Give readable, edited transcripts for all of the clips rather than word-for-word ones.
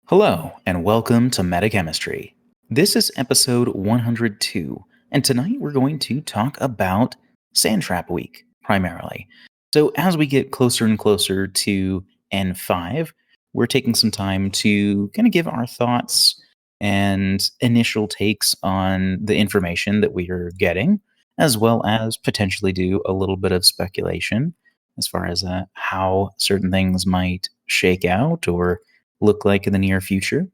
Hello, and welcome to Metachemistry. This is episode 102, and tonight we're going to talk about Sandtrap Week, primarily. So, as we get closer and closer to N5, we're taking some time to kind of give our thoughts and initial takes on the information that we are getting, as well as potentially do a little bit of speculation as far as how certain things might shake out or look like in the near future.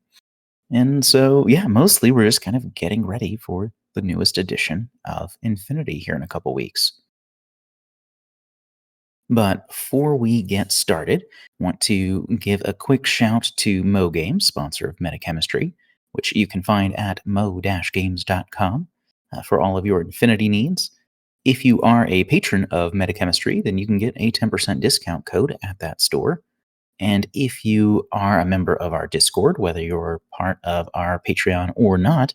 And so, yeah, mostly we're just kind of getting ready for the newest edition of Infinity here in a couple weeks. But before we get started, I want to give a quick shout to Mo Games, sponsor of Metachemistry, which you can find at mo-games.com for all of your Infinity needs. If you are a patron of Metachemistry, then you can get a 10% discount code at that store. And if you are a member of our Discord, whether you're part of our Patreon or not,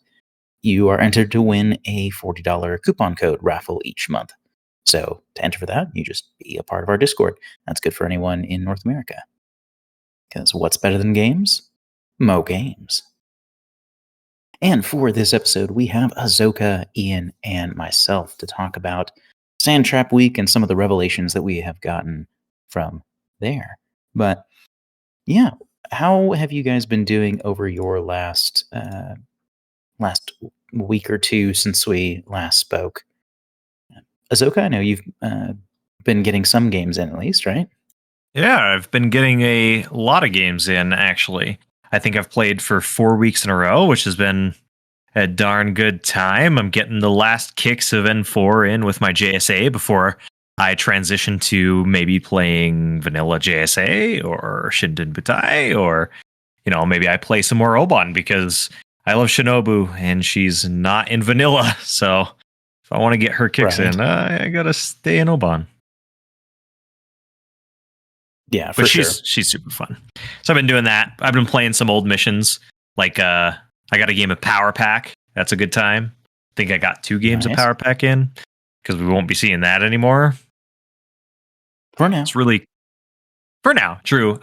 you are entered to win a $40 coupon code raffle each month. So to enter for that, you just be a part of our Discord. That's good for anyone in North America. Because what's better than games? Mo Games. And for this episode, we have Azoka, Ian, and myself to talk about Sandtrap Week and some of the revelations that we have gotten from there. But yeah, how have you guys been doing over your last week or two since we last spoke? Azoka, I know you've been getting some games in at least, right? Yeah, I've been getting a lot of games in, actually. I think I've played for 4 weeks in a row, which has been a darn good time. I'm getting the last kicks of N4 in with my JSA before I transition to maybe playing vanilla JSA or Shindenbutai, or, maybe I play some more Oban because I love Shinobu and she's not in vanilla. So if I want to get her kicks in, I got to stay in Oban. Yeah, but she's super fun. So I've been doing that. I've been playing some old missions. Like I got a game of Power Pack. That's a good time. I think I got 2 games of Power Pack in because we won't be seeing that anymore. For now. It's really for now, true.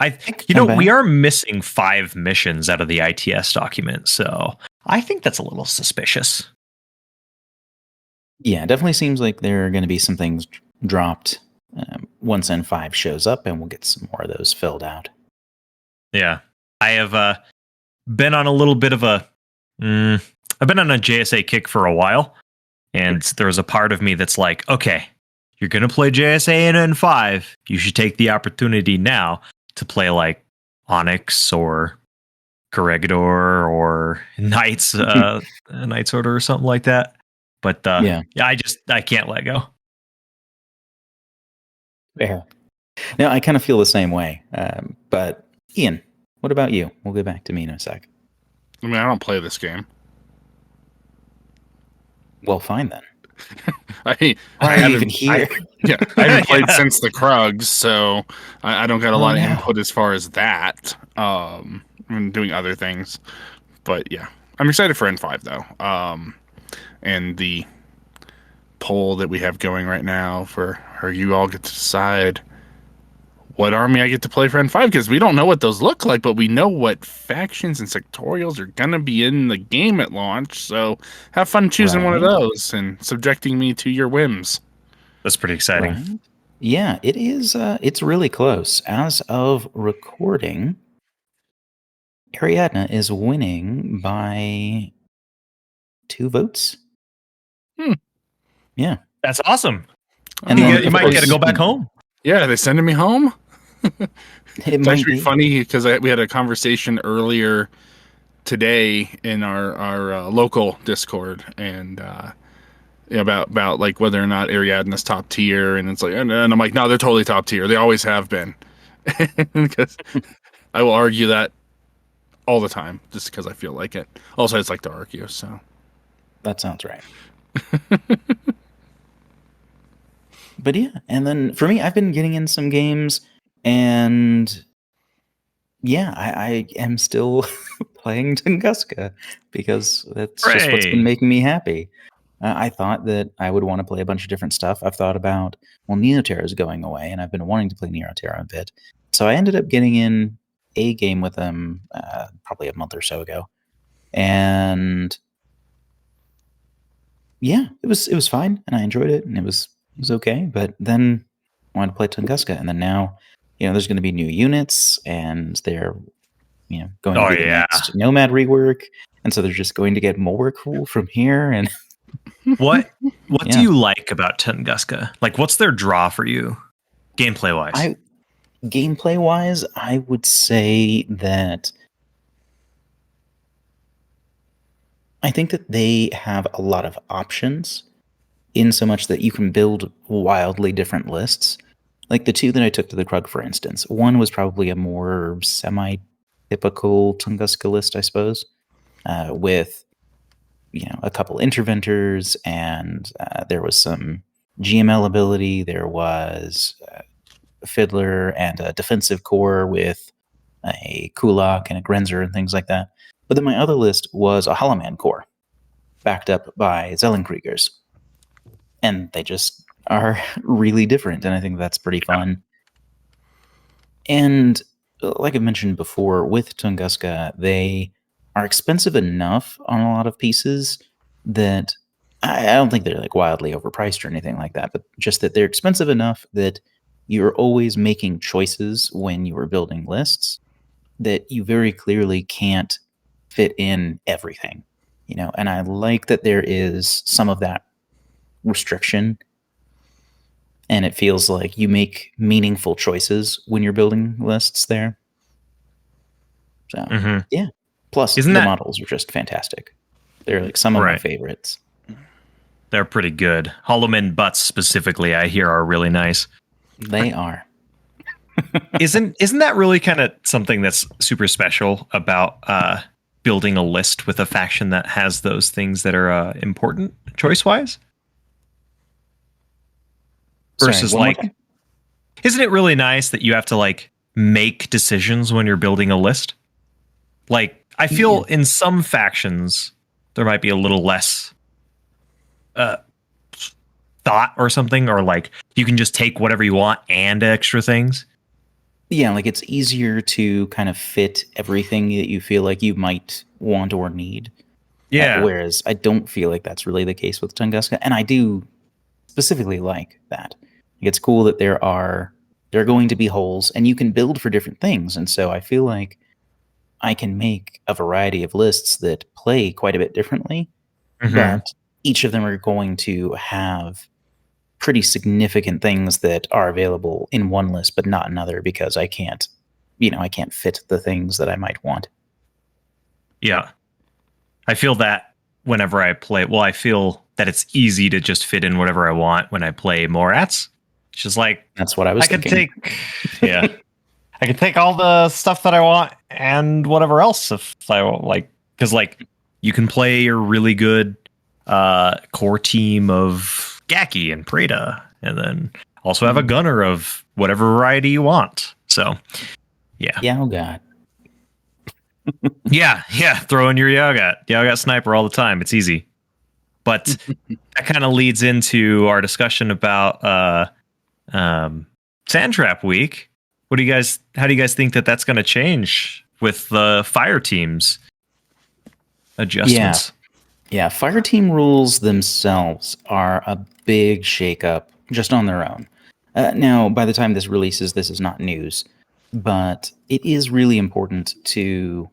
We are missing 5 missions out of the ITS document, so I think that's a little suspicious. Yeah, it definitely seems like there are going to be some things dropped once N5 shows up, and we'll get some more of those filled out. Yeah, I have been on a little bit of a I've been on a JSA kick for a while, and there's a part of me that's like, okay, you're going to play JSA in N5. You should take the opportunity now to play like Onyx or Corregidor or Knights Order or something like that. But I can't let go. Fair. No, I kind of feel the same way. But Ian, what about you? We'll get back to me in a sec. I mean, I don't play this game. Well, fine then. I haven't played since the Krugs, so I don't got a lot of input as far as that. I'm doing other things, but yeah, I'm excited for N5 though. And the poll that we have going right now for you all get to decide what army I get to play for N5, because we don't know what those look like, but we know what factions and sectorials are going to be in the game at launch. So have fun choosing one of those and subjecting me to your whims. That's pretty exciting. Right. Yeah, it is. It's really close. As of recording, Ariadna is winning by 2 votes. Yeah. That's awesome. And you might get to go back home. Yeah, are they sending me home? It's actually funny because we had a conversation earlier today in our local Discord, and about like whether or not Ariadna's top tier, and it's like, and I'm like, no, they're totally top tier. They always have been. Because I will argue that all the time, just because I feel like it. Also, I just like to argue, so that sounds right. But yeah, and then for me, I've been getting in some games, and yeah, I am still playing Tunguska because that's just what's been making me happy. I thought that I would want to play a bunch of different stuff. I've thought about, Neoterra is going away, and I've been wanting to play Neoterra a bit. So I ended up getting a game with him probably a month or so ago, and yeah, it was fine, and I enjoyed it, and it was okay. But then I wanted to play Tunguska, and then now, there's going to be new units, and they're going to be the next Nomad rework, and so they're just going to get more cool from here. And what do you like about Tunguska? Like, what's their draw for you, gameplay wise? Gameplay wise, I would say that I think that they have a lot of options, in so much that you can build wildly different lists. Like the two that I took to the Krug, for instance, one was probably a more semi-typical Tunguska list, I suppose, with a couple interventors, and there was some GML ability. There was a Fiddler and a defensive core with a Kulak and a Grenzer and things like that. But then my other list was a Holoman core, backed up by Zellenkriegers. And they just are really different, and I think that's pretty fun. And like I mentioned before, with Tunguska, they are expensive enough on a lot of pieces that I don't think they're like wildly overpriced or anything like that, but just that they're expensive enough that you're always making choices when you are building lists that you very clearly can't fit in everything, and I like that there is some of that restriction, and it feels like you make meaningful choices when you're building lists there. So yeah, plus the models are just fantastic. They're like some of my favorites. They're pretty good. Holoman butts specifically, I hear, are really nice. They are. Isn't that really kind of something that's super special about building a list with a faction that has those things that are important choice wise? Versus isn't it really nice that you have to like make decisions when you're building a list? Like, I feel in some factions there might be a little less thought or something, or like you can just take whatever you want and extra things. Yeah, like it's easier to kind of fit everything that you feel like you might want or need. Yeah. Whereas I don't feel like that's really the case with Tunguska, and I do specifically like that. It's cool that there are going to be holes, and you can build for different things, and so I feel like I can make a variety of lists that play quite a bit differently, but each of them are going to have pretty significant things that are available in one list but not another, because I can't fit the things that I might want. Yeah. I feel that whenever I play, I feel that it's easy to just fit in whatever I want when I play Morats. It's just like, that's what I was thinking. I could take all the stuff that I want and whatever else if I like, because like you can play your really good core team of Gaki and Preda, and then also have a gunner of whatever variety you want. So yeah. Oh god. yeah, throw in your Yaogat sniper all the time. It's easy. But that kind of leads into our discussion about Sandtrap week. How do you guys think that that's going to change with the Fireteams adjustments? Yeah, Fireteam rules themselves are a big shakeup just on their own. Now, by the time this releases, this is not news, but it is really important to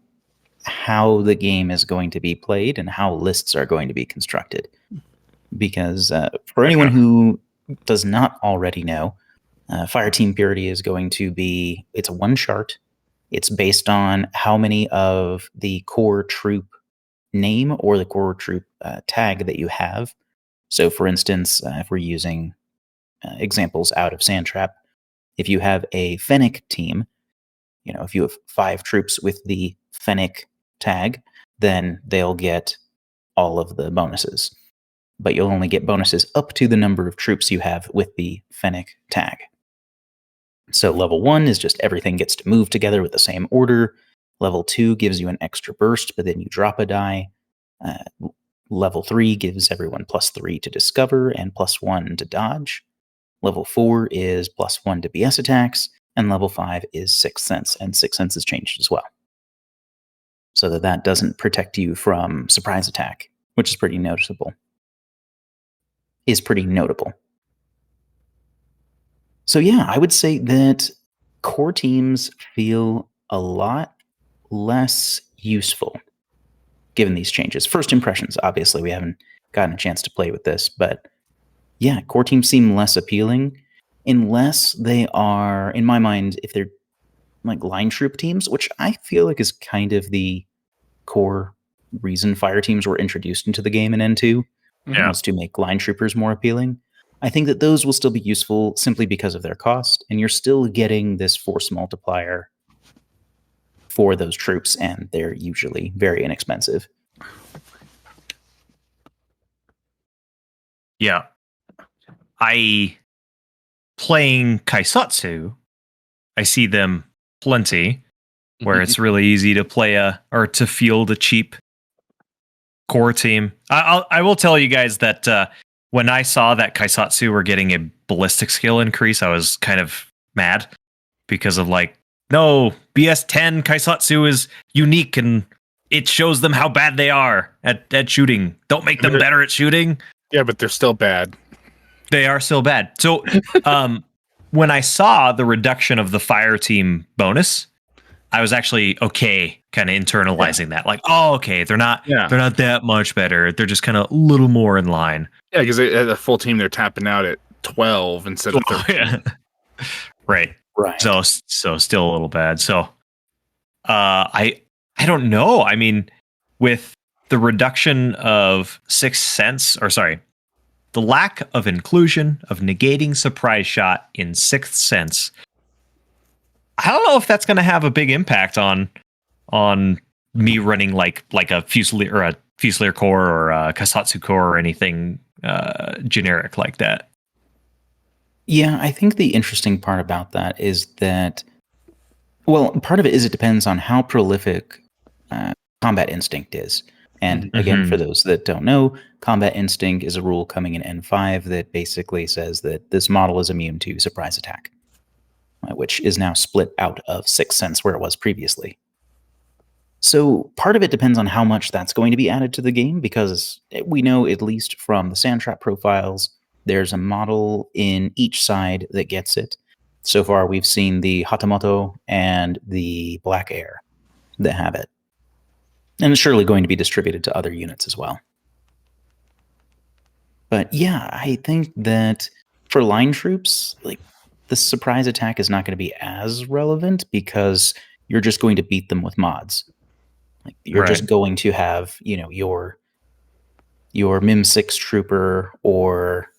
how the game is going to be played and how lists are going to be constructed. Because for anyone who does not already know, Fireteam Purity is going to be, it's one chart. It's based on how many of the core troop name or the core troop tag that you have. So for instance, if we're using examples out of Sandtrap, if you have a Fennec team, if you have 5 troops with the Fennec tag, then they'll get all of the bonuses. But you'll only get bonuses up to the number of troops you have with the Fennec tag. So level 1 is just everything gets to move together with the same order. Level 2 gives you an extra burst, but then you drop a die. Level 3 gives everyone +3 to discover and +1 to dodge. Level 4 is +1 to BS attacks, and level 5 is Sixth Sense, and Sixth Sense is changed as well. So that doesn't protect you from surprise attack, which is pretty noticeable. Is pretty notable. So yeah, I would say that core teams feel a lot less useful given these changes. First impressions, obviously, we haven't gotten a chance to play with this, but yeah, core teams seem less appealing unless they are, in my mind, if they're like line troop teams, which I feel like is kind of the core reason Fireteams were introduced into the game in N2, was to make line troopers more appealing. I think that those will still be useful simply because of their cost, and you're still getting this force multiplier for those troops, and they're usually very inexpensive. Yeah. Playing Kaisatsu, I see them plenty, where it's really easy to play or to field a cheap core team. I will tell you guys that when I saw that Kaisatsu were getting a ballistic skill increase, I was kind of mad because of no, BS10 Kaisatsu is unique and it shows them how bad they are at shooting. Don't make them better at shooting. Yeah, but they're still bad. They are still bad. So when I saw the reduction of the fire team bonus, I was actually okay kind of internalizing that. Okay, they're not that much better. They're just kind of a little more in line. Yeah, because as a full team, they're tapping out at 12 instead of 13. Yeah. Right. So still a little bad. So I don't know. I mean, with the reduction of Sixth Sense, the lack of inclusion of negating surprise shot in Sixth Sense, I don't know if that's going to have a big impact on me running like a Fusilier core or a Kaisatsu core or anything generic like that. Yeah, I think the interesting part about that is that, well, part of it is it depends on how prolific Combat Instinct is. And again, for those that don't know, Combat Instinct is a rule coming in N5 that basically says that this model is immune to surprise attack, which is now split out of Sixth Sense where it was previously. So part of it depends on how much that's going to be added to the game, because we know, at least from the Sandtrap profiles, there's a model in each side that gets it. So far, we've seen the Hatamoto and the Black Air that have it. And it's surely going to be distributed to other units as well. But yeah, I think that for line troops, the surprise attack is not going to be as relevant because you're just going to beat them with mods. You're just going to have, your MIM 6 trooper or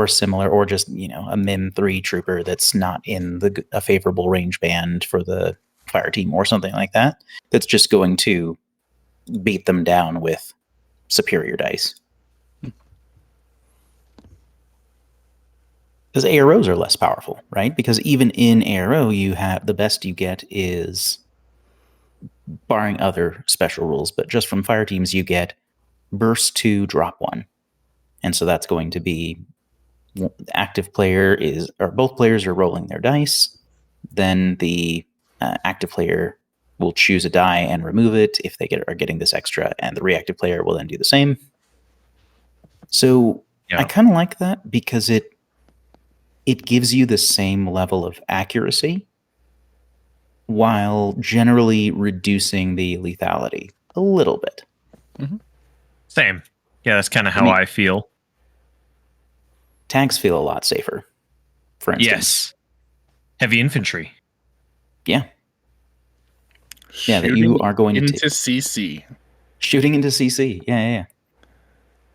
similar, or just, a MIM 3 trooper that's not in a favorable range band for the fire team or something like that. That's just going to beat them down with superior dice. Because AROs are less powerful, right? Because even in ARO, you have the best you get is, barring other special rules, but just from fire teams, you get burst 2, drop 1. And so that's going to be active player or both players are rolling their dice. Then the active player will choose a die and remove it if they are getting this extra, and the reactive player will then do the same. So I kind of like that because it gives you the same level of accuracy while generally reducing the lethality a little bit. Same. Yeah, that's kind of how I feel. Tags feel a lot safer, for instance. Yes. Heavy infantry. Yeah. Yeah, that you are going into CC. Shooting into CC. Yeah.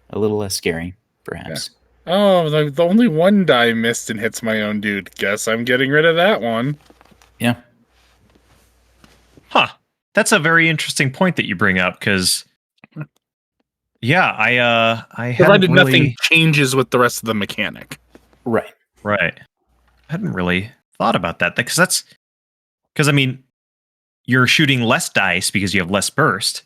A little less scary, perhaps. Yeah. Oh, the only one die missed and hits my own dude. Guess I'm getting rid of that one. Yeah. Huh. That's a very interesting point that you bring up, because I provided nothing changes with the rest of the mechanic. Right. I hadn't really thought about that, because I mean, you're shooting less dice because you have less burst,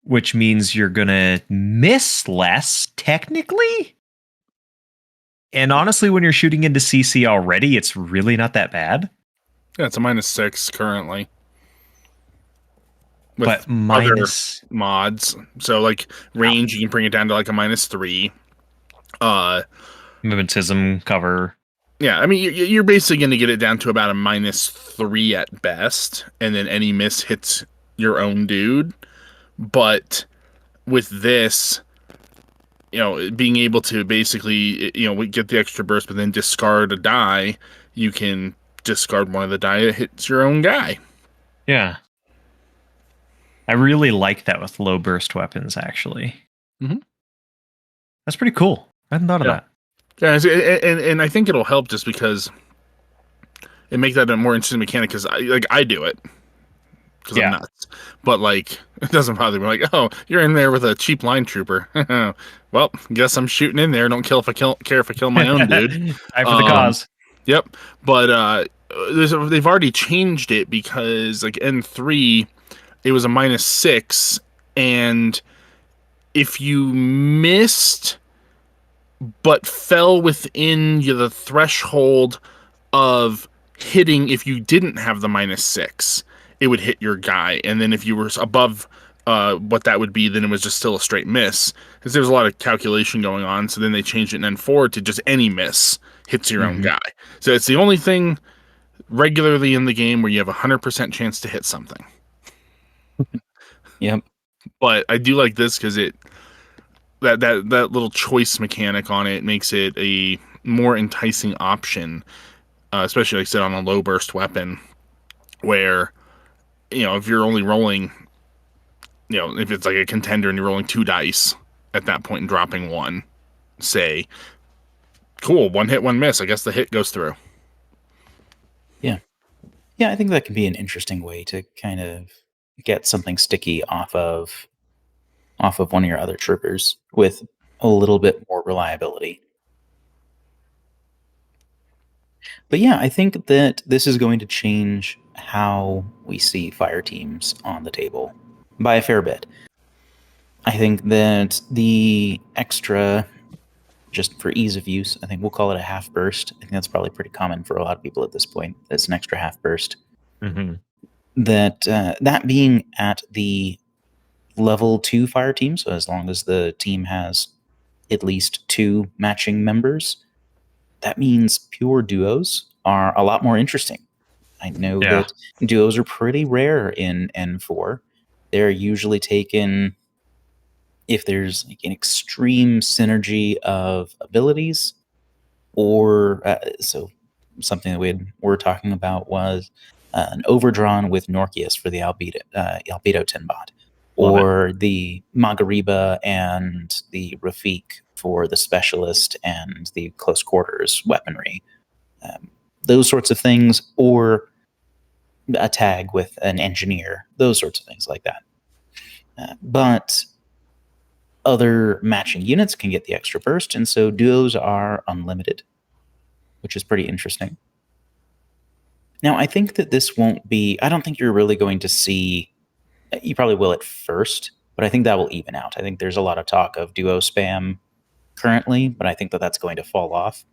which means you're gonna miss less technically. And honestly, when you're shooting into CC already, it's really not that bad. Yeah, it's a -6 currently. With But minus other mods. So like range, you can bring it down to like a -3. Mimetism cover. Yeah, I mean, you're basically going to get it down to about a -3 at best, and then any miss hits your own dude. But with this, being able to basically, get the extra burst, but then discard a die, you can discard one of the die that hits your own guy. Yeah. I really like that with low burst weapons, actually. Mm-hmm. That's pretty cool. I hadn't thought of that. Yeah, and I think it'll help just because it makes that a more interesting mechanic, because I do it because I'm nuts. But like, it doesn't bother me. Like, oh, you're in there with a cheap line trooper. Well, guess I'm shooting in there. Don't care if I kill my own dude. I for the cause. Yep. But they've already changed it, because like N3, it was a -6, and if you missed but fell within the threshold of hitting, if you didn't have the -6, it would hit your guy. And then if you were above what that would be, then it was just still a straight miss, because there's a lot of calculation going on. So then they changed it in N4 to just any miss hits your own guy. So it's the only thing regularly in the game where you have 100% chance to hit something. Yep. But I do like this because that little choice mechanic on it makes it a more enticing option, especially like I said, on a low burst weapon, where if you're only rolling, if it's like a contender and you're rolling 2 dice at that point and dropping 1, say, cool, 1 hit, 1 miss, I guess the hit goes through. Yeah, I think that can be an interesting way to kind of get something sticky off of one of your other troopers with a little bit more reliability. But yeah, I think that this is going to change how we see fire teams on the table by a fair bit. I think that the extra, just for ease of use, I think we'll call it a half burst. I think that's probably pretty common for a lot of people at this point. It's an extra half burst. Mm-hmm. That being at the level 2 fire team, so as long as the team has at least 2 matching members, that means pure duos are a lot more interesting. I know that duos are pretty rare in N4. They're usually taken if there's like an extreme synergy of abilities, or so something that we were talking about was an Overdrawn with Norkius for the Albedo Tinbot, or the Magariba and the Rafik for the Specialist and the Close Quarters weaponry. Those sorts of things, or a tag with an Engineer, those sorts of things like that. But other matching units can get the extra burst, and so duos are unlimited, which is pretty interesting. Now, I think that this won't be... I don't think you're really going to see... You probably will at first, but I think that will even out. I think there's a lot of talk of duo spam currently, but I think that that's going to fall off,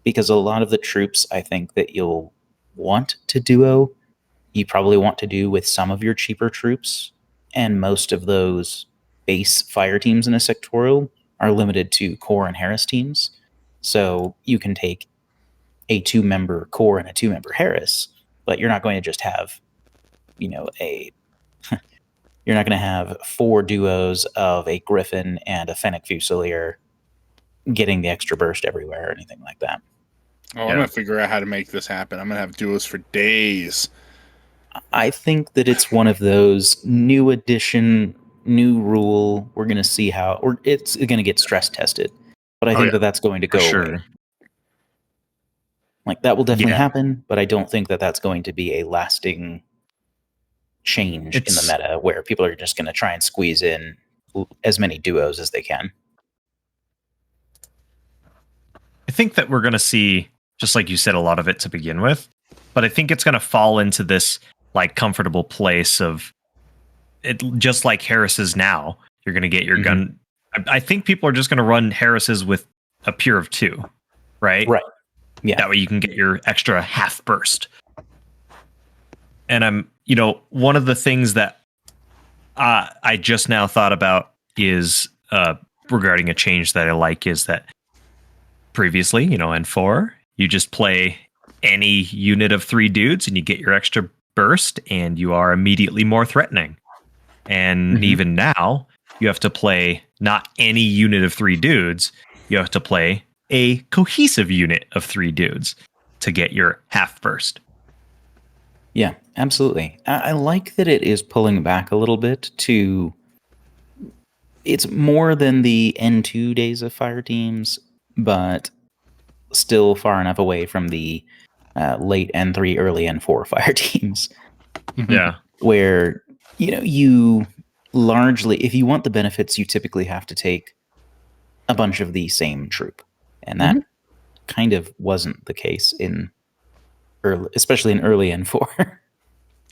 because a lot of the troops I think that you'll want to duo, you probably want to do with some of your cheaper troops, and most of those base fire teams in a sectorial are limited to core and Harris teams. So you can take a 2-member core and a 2-member Harris, but you're not going to just have, you're not going to have 4 duos of a Griffin and a Fennec Fusilier getting the extra burst everywhere or anything like that. Oh, I'm going to figure out how to make this happen. I'm going to have duos for days. I think that it's one of those new edition, new rule. We're going to see how, or it's going to get stress tested. But I think that that's going to go away. Like, that will definitely happen, but I don't think that that's going to be a lasting change in the meta where people are just going to try and squeeze in as many duos as they can. I think that we're going to see, just like you said, a lot of it to begin with, but I think it's going to fall into this like comfortable place of it, just like Harris's now. You're going to get your gun. I think people are just going to run Harris's with a pure of 2. right? Right. Yeah. That way you can get your extra half burst. And one of the things that I just now thought about is regarding a change that I like is that previously, in 4, you just play any unit of 3 dudes and you get your extra burst and you are immediately more threatening. And even now, you have to play not any unit of 3 dudes, you have to play a cohesive unit of 3 dudes to get your half burst. Yeah, absolutely. I like that it is pulling back a little bit to... It's more than the N2 days of Fireteams, but still far enough away from the late N3, early N4 Fireteams. Yeah. Where, you largely, if you want the benefits, you typically have to take a bunch of the same troop. And that kind of wasn't the case especially in early N4.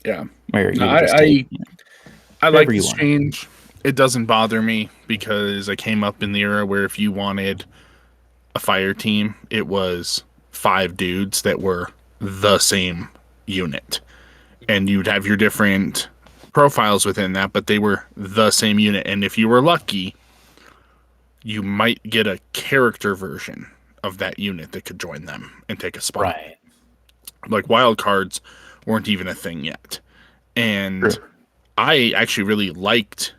Yeah. Where you I like this change. It doesn't bother me because I came up in the era where if you wanted a fire team, it was 5 dudes that were the same unit. And you'd have your different profiles within that, but they were the same unit. And if you were lucky, you might get a character version of that unit that could join them and take a spot. Right. Like wild cards weren't even a thing yet. And I actually really liked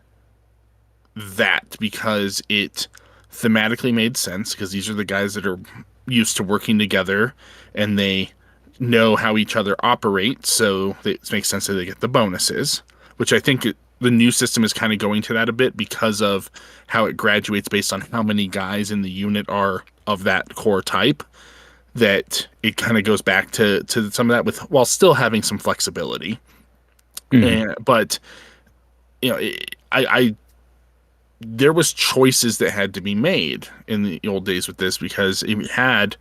that because it thematically made sense, because these are the guys that are used to working together and they know how each other operates, so it makes sense that they get the bonuses, which I think the new system is kind of going to that a bit because of how it graduates based on how many guys in the unit are of that core type, that it kind of goes back to some of that while still having some flexibility. But I there was choices that had to be made in the old days with this, because it had,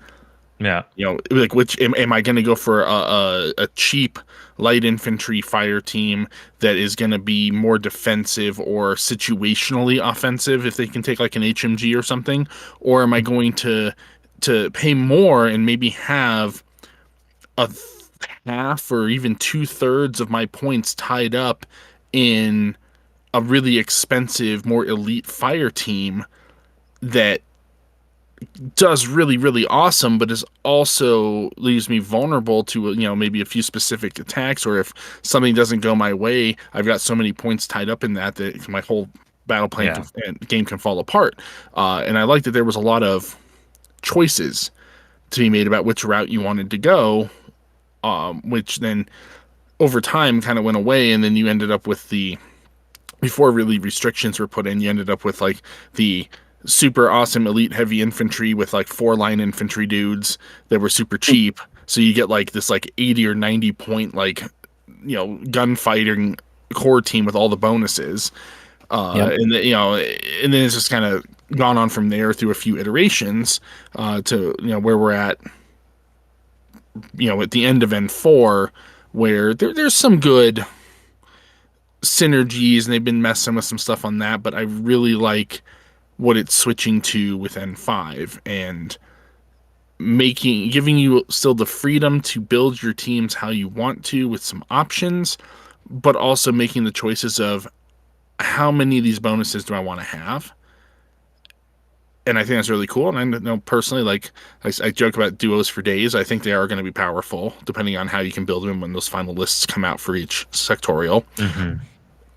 like, which am I going to go for a cheap light infantry fire team that is going to be more defensive or situationally offensive if they can take like an HMG or something, or am I going to pay more and maybe have a half or even 2/3 of my points tied up in a really expensive, more elite fire team that does really, really awesome, but is also leaves me vulnerable to, maybe a few specific attacks, or if something doesn't go my way, I've got so many points tied up in that my whole battle plan and game can fall apart. And I like that there was a lot of choices to be made about which route you wanted to go, which then over time kind of went away, and then you ended up with before really restrictions were put in, you ended up with like the super awesome elite heavy infantry with like 4 line infantry dudes that were super cheap. So you get like this like 80 or 90 point like gunfighting core team with all the bonuses. And then it's just kind of gone on from there through a few iterations to where we're at at the end of N4, where there's some good synergies, and they've been messing with some stuff on that, but I really like what it's switching to with N5 and giving you still the freedom to build your teams how you want to with some options, but also making the choices of how many of these bonuses do I want to have. And I think that's really cool. And I know personally, like I joke about duos for days. I think they are going to be powerful depending on how you can build them when those final lists come out for each sectorial.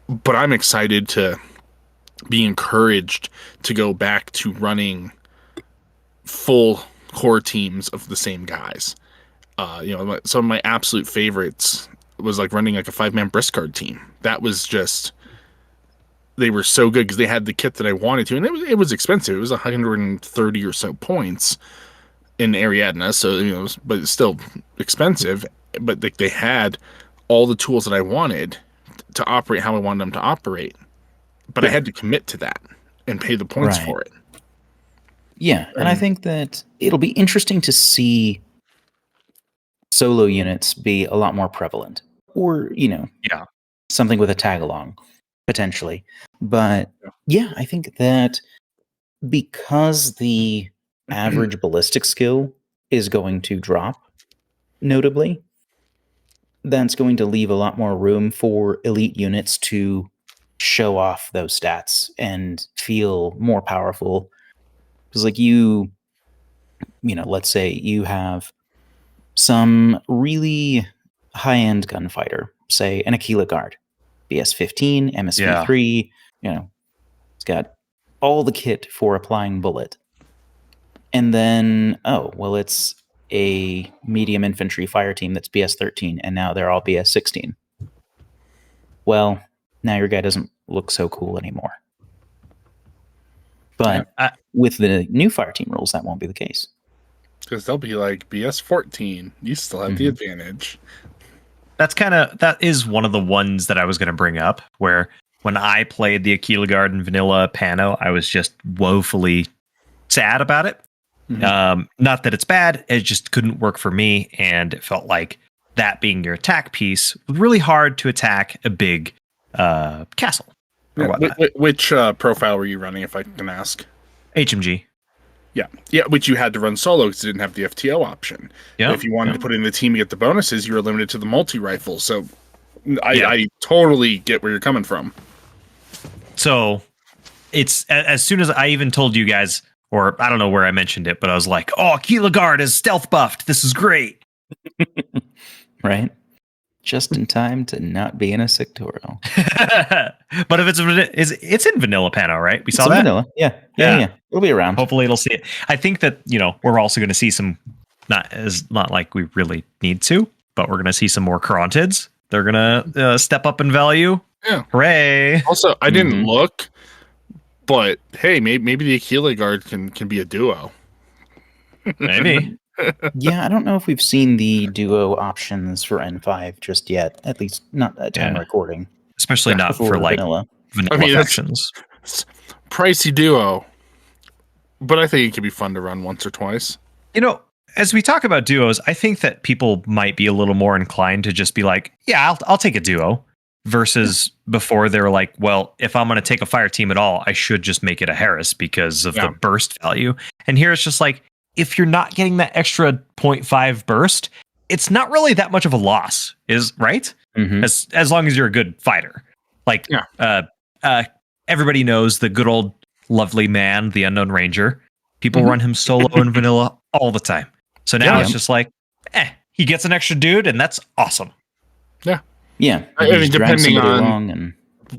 But I'm excited to be encouraged to go back to running full core teams of the same guys. Some of my absolute favorites was like running like a 5-man Briscard team. That was just, they were so good because they had the kit that I wanted to, and it was expensive. It was 130 or so points in Ariadna, so but it's still expensive. But they had all the tools that I wanted to operate how I wanted them to operate, but I had to commit to that and pay the points for it. Yeah, and I think that it'll be interesting to see solo units be a lot more prevalent, or something with a tag along potentially. But I think that because the average ballistic skill is going to drop, notably. That's going to leave a lot more room for elite units to show off those stats and feel more powerful. Because, like, let's say you have some really high-end gunfighter, say an Aquila Guard, BS-15, MSV-3, it's got all the kit for applying bullet. And then, it's a medium infantry fire team that's BS-13, and now they're all BS-16. Well, now your guy doesn't look so cool anymore. But with the new fire team rules, that won't be the case. Because they'll be like BS-14. You still have the advantage. That is one of the ones that I was going to bring up, where when I played the Aquila Guard in vanilla PanO, I was just woefully sad about it. Not that it's bad, it just couldn't work for me, and it felt like that being your attack piece was really hard to attack a big castle. Which profile were you running, if I can ask? HMG. Yeah, which you had to run solo because it didn't have the FTO option. Yeah. If you wanted to put in the team to get the bonuses, you were limited to the multi-rifle. So I totally get where you're coming from. So it's as soon as I even told you guys, or I don't know where I mentioned it, but I was like, oh, Aquila Guard is stealth buffed. This is great. Right? Just in time to not be in a sectorial. But if it's in vanilla PanO, right? We saw that. Vanilla. Yeah. It'll be around. Hopefully it'll see it. I think that, we're also going to see some, not like we really need to, but we're going to see some more Carontids. They're going to step up in value. Yeah. Hooray. Also, I didn't look, but hey, maybe the Aquila Guard can be a duo. Maybe. Yeah, I don't know if we've seen the duo options for N5 just yet. At least not at time recording. Especially not for like vanilla factions. Pricey duo, but I think it could be fun to run once or twice. As we talk about duos, I think that people might be a little more inclined to just be like, yeah, I'll take a duo, versus before they were like, well, if I'm going to take a fire team at all, I should just make it a Harris because of the burst value. And here it's just like, if you're not getting that extra 0.5 burst, it's not really that much of a loss, right? As long as you're a good fighter. Like, everybody knows the good old lovely man, the Unknown Ranger. People run him solo in vanilla all the time. So now it's just like, he gets an extra dude, and that's awesome. Yeah. Yeah. I mean, depending on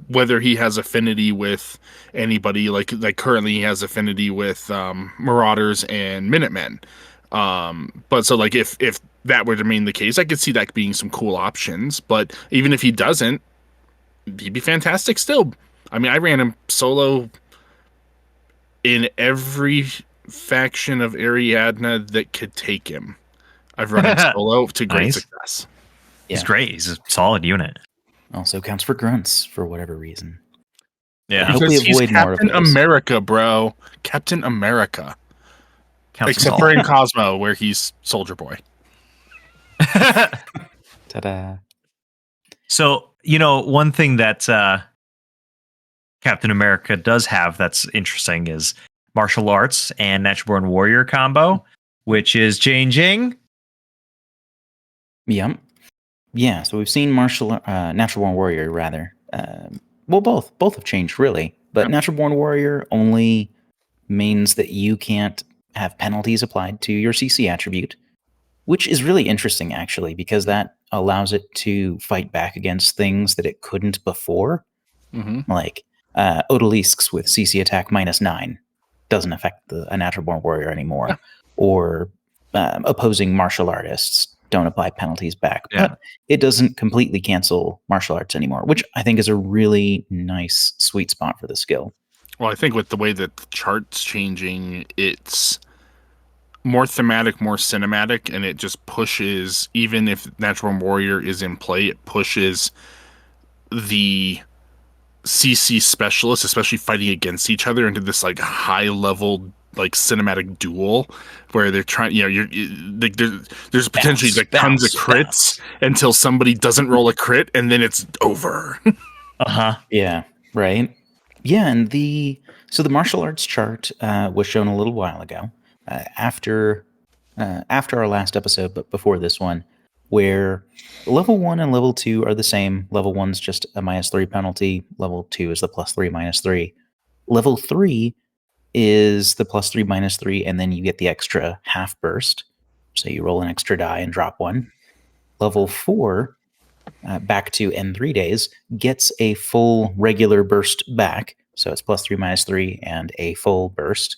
whether he has affinity with anybody, like currently he has affinity with Marauders and Minutemen. But so like if that were to remain the case, I could see that being some cool options. But even if he doesn't, he'd be fantastic still. I mean, I ran him solo in every faction of Ariadna that could take him. I've run him solo to great success. Yeah. He's great. He's a solid unit. Also counts for grunts for whatever reason. Yeah, I hope we avoid more of Captain those. America, bro. Captain America. Counts except for in Cosmo, where he's Soldier Boy. Ta-da. So, one thing that Captain America does have that's interesting is martial arts and natural born warrior combo, which is changing. Yep. Yeah, so we've seen natural born warrior rather. Both have changed really, but natural born warrior only means that you can't have penalties applied to your CC attribute, which is really interesting actually, because that allows it to fight back against things that it couldn't before. Like Odalisks with CC attack -9 doesn't affect a natural born warrior anymore, or opposing martial artists don't apply penalties back, but it doesn't completely cancel martial arts anymore, which I think is a really nice sweet spot for the skill. Well, I think with the way that the chart's changing, it's more thematic, more cinematic, and it just pushes, even if Natural Born Warrior is in play, it pushes the CC specialists, especially fighting against each other, into this like high level like cinematic duel where they're trying, there's potentially tons of crits until somebody doesn't roll a crit and then it's over. Yeah, right. Yeah, and the martial arts chart was shown a little while ago. After after our last episode, but before this one, where level 1 and level 2 are the same. Level 1's just a -3 penalty. Level 2 is the +3, -3. Level 3 is the +3, -3, and then you get the extra half burst. So you roll an extra die and drop one. Level 4, back to N3 days, gets a full regular burst back. So it's +3, -3, and a full burst.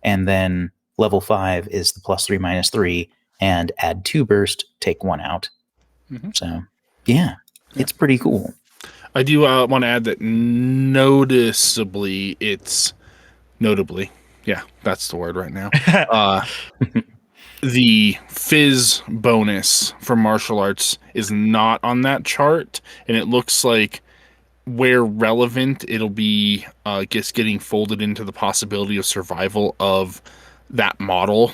And then level 5 is the +3, -3, and add 2 burst, take 1 out. Mm-hmm. So, yeah, it's pretty cool. I do want to add that notably, yeah, that's the word right now. The Fizz bonus for martial arts is not on that chart, and it looks like where relevant, it'll be getting folded into the possibility of survival of that model.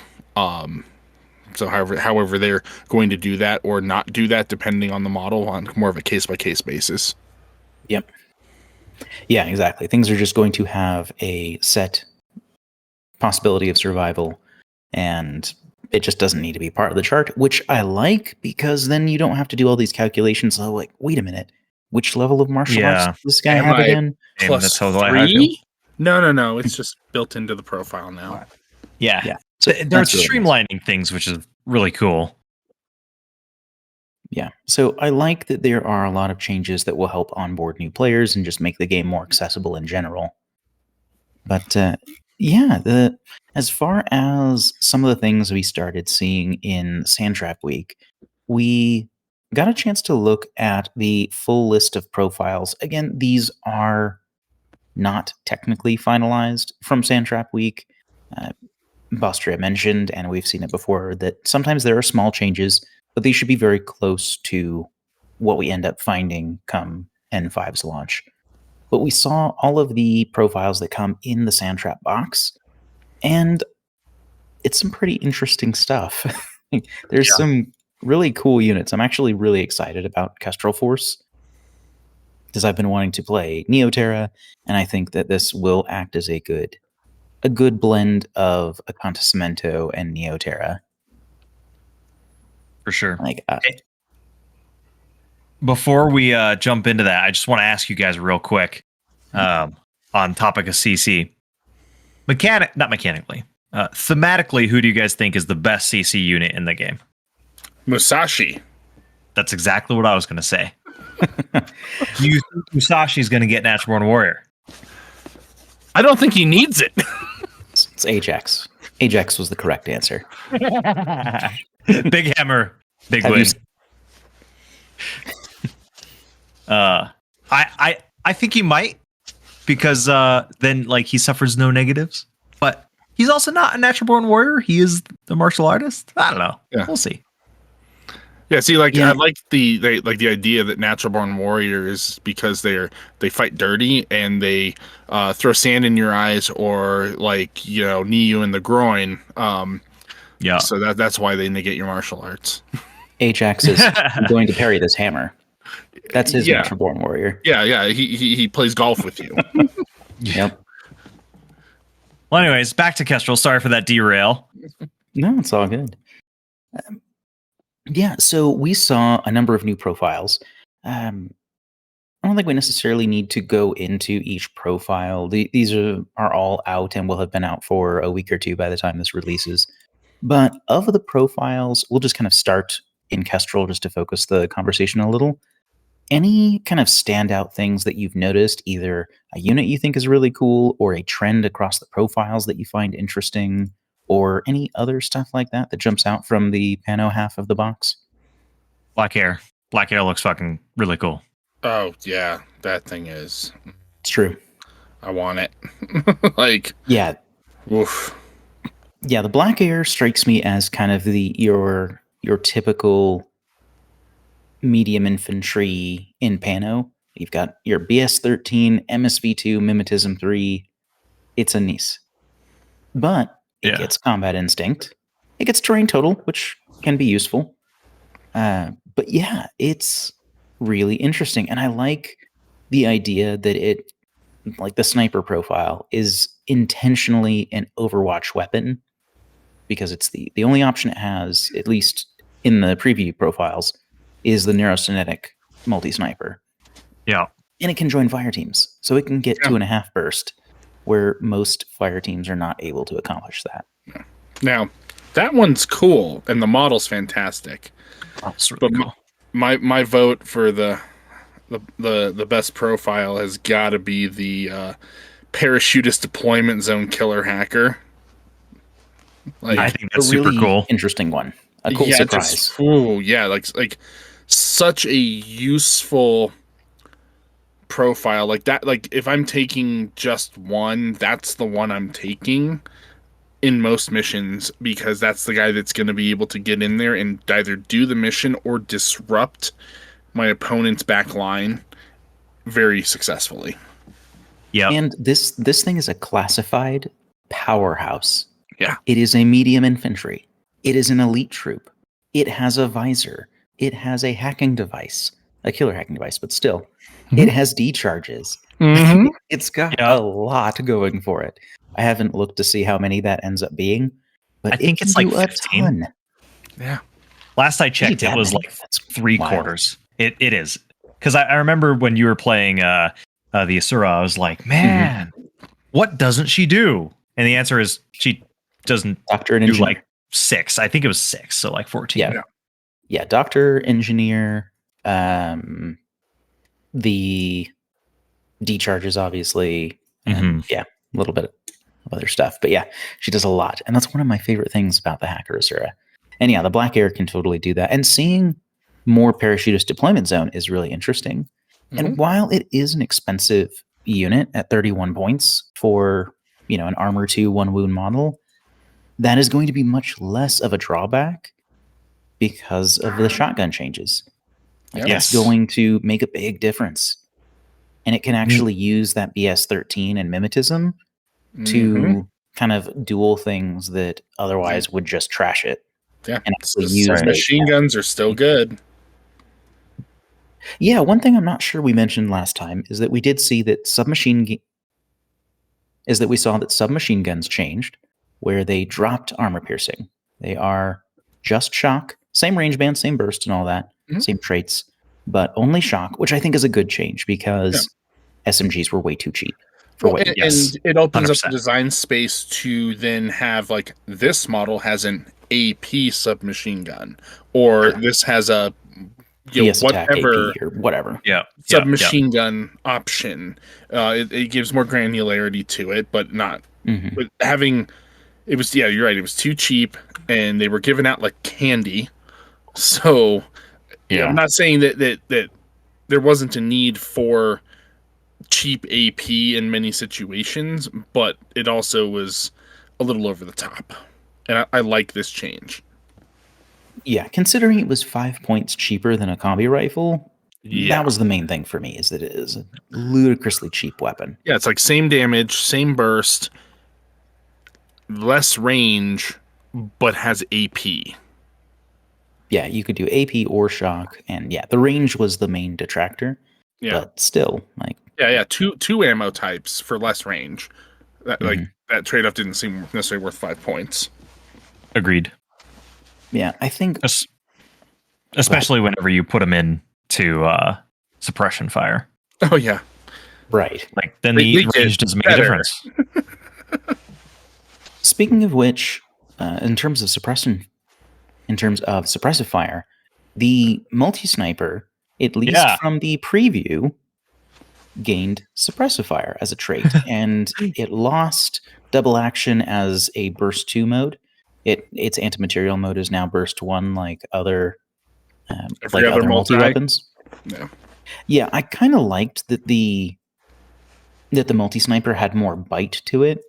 So however they're going to do that or not do that, depending on the model, on more of a case-by-case basis. Yep. Yeah, exactly. Things are just going to have a set possibility of survival, and it just doesn't need to be part of the chart, which I like, because then you don't have to do all these calculations. So, like, wait a minute, which level of martial arts does this guy have again? +3? No. It's just built into the profile now. Yeah. So they're really streamlining nice. Things, which is really cool. Yeah. So I like that there are a lot of changes that will help onboard new players and just make the game more accessible in general. But as far as some of the things we started seeing in Sandtrap Week, we got a chance to look at the full list of profiles. Again, these are not technically finalized from Sandtrap Week. Bostria mentioned, and we've seen it before, that sometimes there are small changes, but they should be very close to what we end up finding come N5's launch. But we saw all of the profiles that come in the Sandtrap box, and it's some pretty interesting stuff. There's some really cool units. I'm actually really excited about Kestrel Force, because I've been wanting to play Neoterra, and I think that this will act as a good blend of Acontecimento and Neoterra. For sure. Before we jump into that, I just want to ask you guys real quick on topic of CC. Not mechanically. Thematically, who do you guys think is the best CC unit in the game? Musashi. That's exactly what I was going to say. Do you think Musashi's going to get Natural Born Warrior? I don't think he needs it. It's Ajax. Ajax was the correct answer. Big hammer, big win. I think he might, because then he suffers no negatives. But he's also not a natural born warrior. He is the martial artist. I don't know. Yeah. We'll see. Yeah, see, I like the idea that natural born warriors, because they fight dirty and they throw sand in your eyes, or knee you in the groin. So that's why they negate your martial arts. Ajax is going to parry this hammer. That's his natural born warrior. Yeah. He plays golf with you. Yep. Well, anyways, back to Kestrel. Sorry for that derail. No, it's all good. So we saw a number of new profiles. I don't think we necessarily need to go into each profile. These are all out and will have been out for a week or two by the time this releases. But of the profiles, we'll just kind of start in Kestrel just to focus the conversation a little. Any kind of standout things that you've noticed, either a unit you think is really cool, or a trend across the profiles that you find interesting, or any other stuff like that jumps out from the PanO half of the box? Black hair. Black hair looks fucking really cool. Oh, yeah. That thing is. It's true. I want it. Yeah. Oof. Yeah, the black hair strikes me as kind of your typical medium infantry in PanO. You've got your BS-13, MSV-2, Mimetism 3. It's a nice. But it gets combat instinct. It gets terrain total, which can be useful. But yeah, it's really interesting. And I like the idea that it, the sniper profile, is intentionally an Overwatch weapon. because it's the only option it has, at least in the preview profiles, is the Neurokinetic multi-sniper. Yeah. And it can join Fireteams. So it can get 2.5 burst, where most Fireteams are not able to accomplish that. Now, that one's cool, and the model's fantastic. That's really cool. My vote for the best profile has got to be the parachutist deployment zone killer hacker. Like, I think that's really super cool. Interesting one. A cool surprise. Like such a useful profile like that. Like if I'm taking just one, that's the one I'm taking in most missions, because that's the guy that's going to be able to get in there and either do the mission or disrupt my opponent's back line very successfully. Yeah. And this thing is a classified powerhouse. Yeah. It is a medium infantry. It is an elite troop. It has a visor. It has a hacking device, a killer hacking device, but still. It has decharges. It's got a lot going for it. I haven't looked to see how many that ends up being, but I think it's like 15. A ton. Yeah. Last I checked, it was like 3/4. It is. Because I remember when you were playing the Asura, I was like, man, what doesn't she do? And the answer is she doesn't Doctor and do engineer. like 6. I think it was 6, so like 14. Yeah, Doctor, Engineer, the decharges, obviously, and a little bit of other stuff. But yeah, she does a lot. And that's one of my favorite things about the Hacker Asura. And yeah, the Black Air can totally do that. And seeing more parachutist deployment zone is really interesting. And while it is an expensive unit at 31 points for, an armor 2 1 wound model, that is going to be much less of a drawback because of the shotgun changes. That's going to make a big difference. And it can actually use that BS-13 and mimetism to kind of duel things that otherwise would just trash it. Yeah, and actually use machine guns are still good. Yeah, one thing I'm not sure we mentioned last time is that we did see that we saw that submachine guns changed, where they dropped armor piercing. They are just shock, same range band, same burst, and all that, same traits, but only shock, which I think is a good change because SMGs were way too cheap. And it opens 100%. Up the design space to then have like this model has an AP submachine gun, or this has a whatever submachine gun option. It gives more granularity to it, but not but having. It was you're right. It was too cheap, and they were giving out like candy. So I'm not saying that there wasn't a need for cheap AP in many situations, but it also was a little over the top, and I like this change. Yeah, considering it was 5 points cheaper than a combi rifle, that was the main thing for me, is that it is a ludicrously cheap weapon. Yeah, it's like same damage, same burst, less range, but has AP. Yeah, you could do AP or shock, and the range was the main detractor. Yeah, but still, like two ammo types for less range. That trade-off didn't seem necessarily worth 5 points. Agreed. Yeah, I think especially whenever you put them into suppression fire. Oh yeah, right. Like then the range doesn't make a difference. Speaking of which, in terms of suppressive fire, the multi-sniper, at least from the preview, gained suppressive fire as a trait, and it lost double action as a burst 2 mode. Its anti-material mode is now burst 1, like other multi-weapons. Yeah, I kind of liked that the multi-sniper had more bite to it.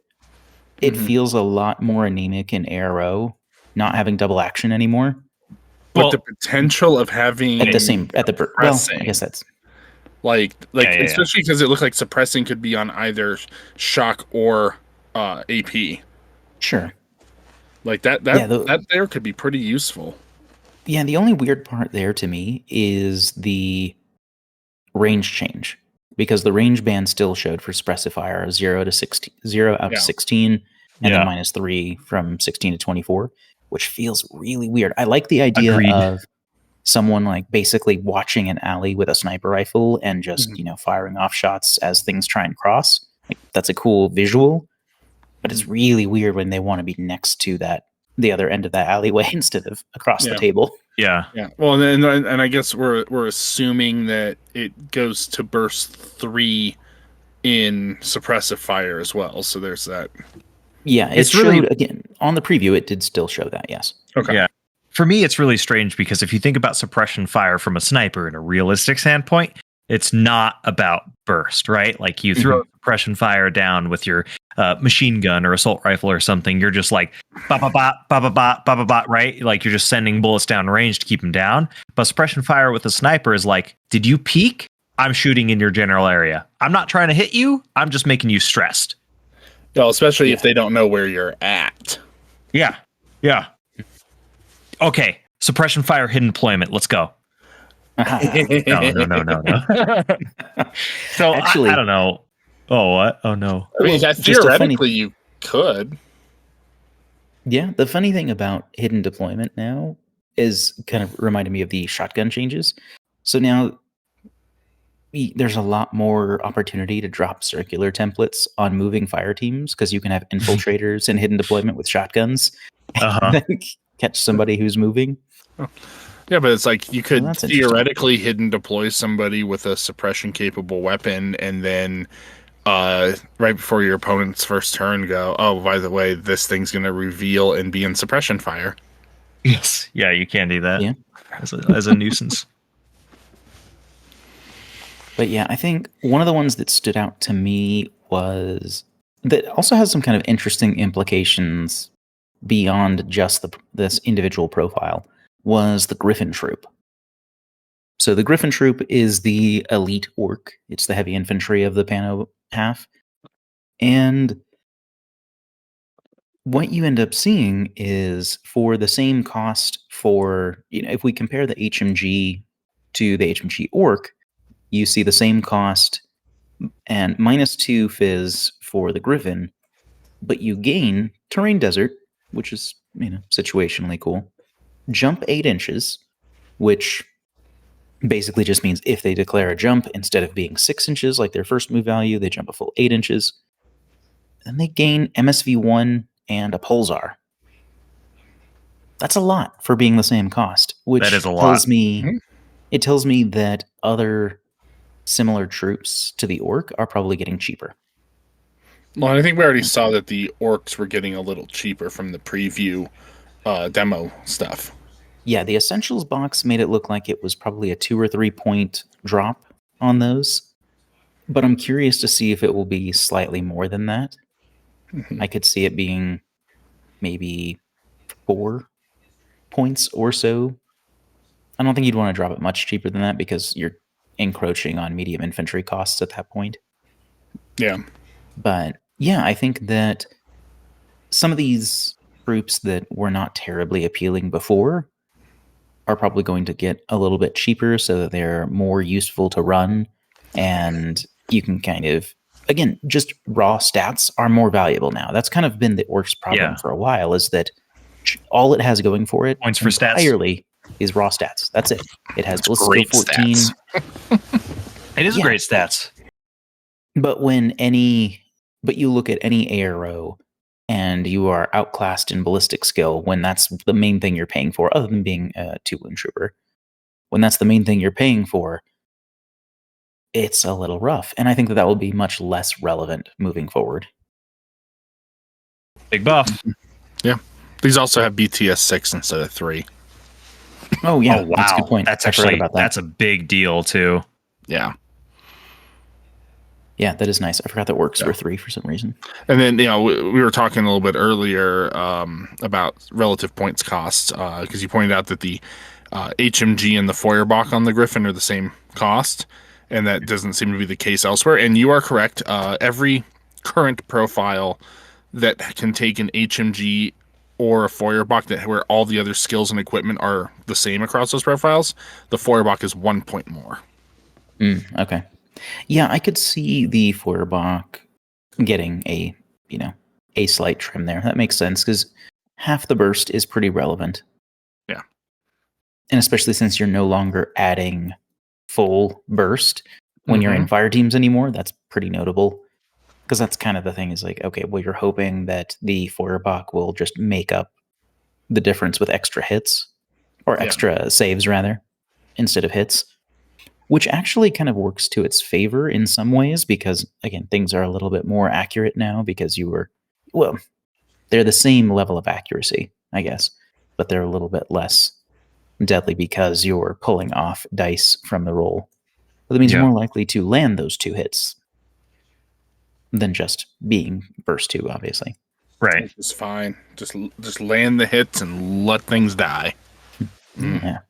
It feels a lot more anemic in ARO, not having double action anymore. But the potential of having I guess that's especially because it looked like suppressing could be on either shock or AP. Sure. Like that there could be pretty useful. Yeah, the only weird part there to me is the range change, because the range band still showed for suppressive fire 0 out of 16, and then -3 from 16 to 24, which feels really weird. I like the idea of someone like basically watching an alley with a sniper rifle and just, firing off shots as things try and cross. Like, that's a cool visual, but it's really weird when they want to be next to the other end of that alleyway instead of across the table. Yeah. Well, and I guess we're assuming that it goes to burst 3 in suppressive fire as well. So there's that. Yeah, it's really again on the preview. It did still show that. Yes. Okay. Yeah. For me, it's really strange because if you think about suppression fire from a sniper in a realistic standpoint, it's not about burst, right? Like you throw suppression fire down with your machine gun or assault rifle or something. You're just like, ba ba ba ba ba ba ba ba ba, right? Like you're just sending bullets down range to keep them down. But suppression fire with a sniper is like, did you peek? I'm shooting in your general area. I'm not trying to hit you. I'm just making you stressed. Well, especially if they don't know where you're at. Yeah. Okay. Suppression fire, hidden deployment. Let's go. No. So actually, I don't know. Oh, what? Oh, no. I mean, theoretically, you could. Yeah. The funny thing about hidden deployment now is kind of reminded me of the shotgun changes. So now there's a lot more opportunity to drop circular templates on moving fire teams because you can have infiltrators and hidden deployment with shotguns and then catch somebody who's moving. Yeah, but it's like you could theoretically hidden deploy somebody with a suppression capable weapon and then right before your opponent's first turn go, oh, by the way, this thing's going to reveal and be in suppression fire. Yes. Yeah, you can do that as a nuisance. But yeah, I think one of the ones that stood out to me was that also has some kind of interesting implications beyond just this individual profile was the Griffin Troop. So the Griffin Troop is the elite orc. It's the heavy infantry of the PanO half. And what you end up seeing is for the same cost for, if we compare the HMG to the HMG orc, you see the same cost and -2 fizz for the Griffin, but you gain terrain desert, which is, situationally cool. Jump 8 inches, which basically just means if they declare a jump, instead of being 6 inches like their first move value, they jump a full 8 inches. Then they gain MSV1 and a Pulsar. That's a lot for being the same cost, which that is a lot. It tells me that other similar troops to the orc are probably getting cheaper. Well, I think we already saw that the orcs were getting a little cheaper from the preview demo stuff. Yeah, the Essentials box made it look like it was probably a 2 or 3 point drop on those. But I'm curious to see if it will be slightly more than that. I could see it being maybe 4 points or so. I don't think you'd want to drop it much cheaper than that because you're encroaching on medium infantry costs at that point. Yeah. But yeah, I think that some of these troops that were not terribly appealing before are probably going to get a little bit cheaper so that they're more useful to run. And you can kind of, again, just raw stats are more valuable now. That's kind of been the orc's problem for a while, is that all it has going for it points for entirely is raw stats. That's it. It has ballistic skill 14. It is great stats. But but you look at any ARO and you are outclassed in ballistic skill when that's the main thing you're paying for, other than being a 2-wound trooper. When that's the main thing you're paying for, it's a little rough. And I think that will be much less relevant moving forward. Big buff. Yeah. These also have BTS 6 instead of 3. Oh, yeah. Oh, wow. That's a good point. That's actually, that's a big deal, too. Yeah. Yeah, that is nice. I forgot that works for 3 for some reason. And then, we were talking a little bit earlier about relative points costs because you pointed out that the HMG and the Feuerbach on the Griffin are the same cost, and that doesn't seem to be the case elsewhere. And you are correct. Every current profile that can take an HMG or a Feuerbach where all the other skills and equipment are the same across those profiles, the Feuerbach is 1 point more. Okay. Yeah, I could see the Feuerbach getting a, a slight trim there. That makes sense because half the burst is pretty relevant. Yeah. And especially since you're no longer adding full burst when you're in Fireteams anymore, that's pretty notable. Because that's kind of the thing is like, okay, well, you're hoping that the Feuerbach will just make up the difference with extra hits or extra saves rather instead of hits, which actually kind of works to its favor in some ways because, again, things are a little bit more accurate now because they're the same level of accuracy, I guess, but they're a little bit less deadly because you're pulling off dice from the roll. But that means you're more likely to land those 2 hits than just being burst 2, obviously. Right. It's fine. Just land the hits and let things die. Yeah.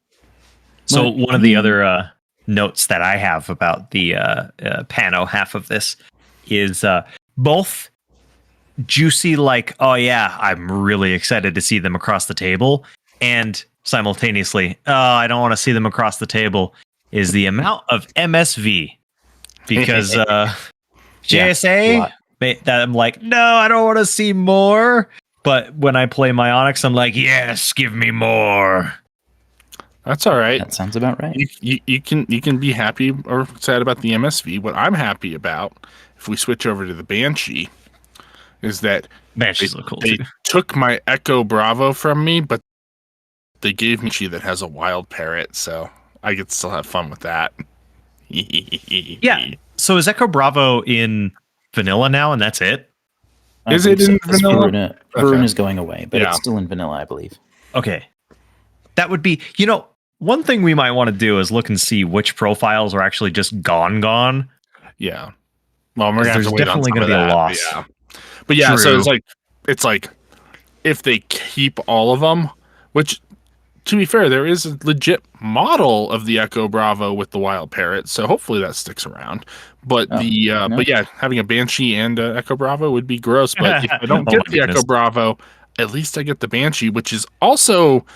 So one of the other notes that I have about the PanO half of this is both juicy, like, oh yeah, I'm really excited to see them across the table, and simultaneously, oh, I don't want to see them across the table, is the amount of MSV. Because JSA, that I'm like, no, I don't want to see more. But when I play my Onyx, I'm like, yes, give me more. That's all right. That sounds about right. You can be happy or sad about the MSV. What I'm happy about, if we switch over to the Banshee, is that Banshees look cool. They took my Echo Bravo from me, but they gave me she that has a wild parrot, so I get to still have fun with that. Yeah. So is Echo Bravo in vanilla now, and that's it? Is it in vanilla? Varuna is going away, but it's still in vanilla, I believe. Okay. That would be, one thing we might want to do is look and see which profiles are actually just gone. Yeah. Well, we're going to definitely going to be a loss. But yeah, so it's like if they keep all of them, which, to be fair, there is a legit model of the Echo Bravo with the wild parrot, so hopefully that sticks around. But but yeah, having a Banshee and a Echo Bravo would be gross. But if I don't get the Echo Bravo, at least I get the Banshee, which is also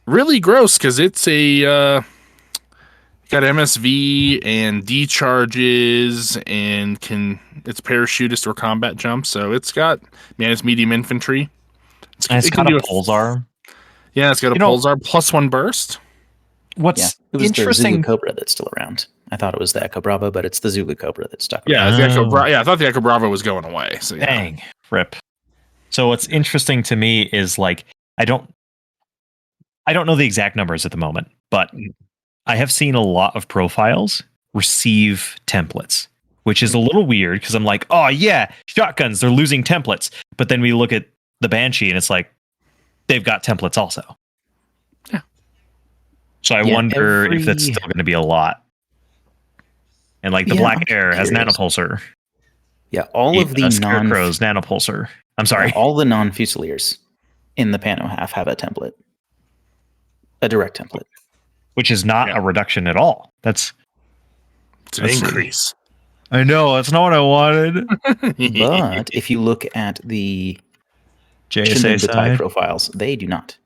really gross because it's got MSV and D charges and it's parachutist or combat jump, so it's medium infantry. It's got a Pulsar. Yeah, it's got a Pulsar plus 1 burst. What's interesting? The Zulu Cobra that's still around. I thought it was the Echo Bravo, but it's the Zulu Cobra that's stuck around. Yeah, I thought the Echo Bravo was going away. So yeah. Dang, rip. So what's interesting to me is like I don't know the exact numbers at the moment, but I have seen a lot of profiles receive templates, which is a little weird because I'm like, oh yeah, shotguns, they're losing templates. But then we look at the Banshee and it's like, they've got templates also. Yeah. So I wonder if that's still going to be a lot. And like the Black Air has nanopulsar. Yeah, all of the Scarecrow's nanopulsar. I'm sorry. Yeah, all the non-Fusiliers in the PanO half have a template. A direct template. Which is not a reduction at all. It's an increase. I know, that's not what I wanted. But if you look at the JSA side profiles, they do not.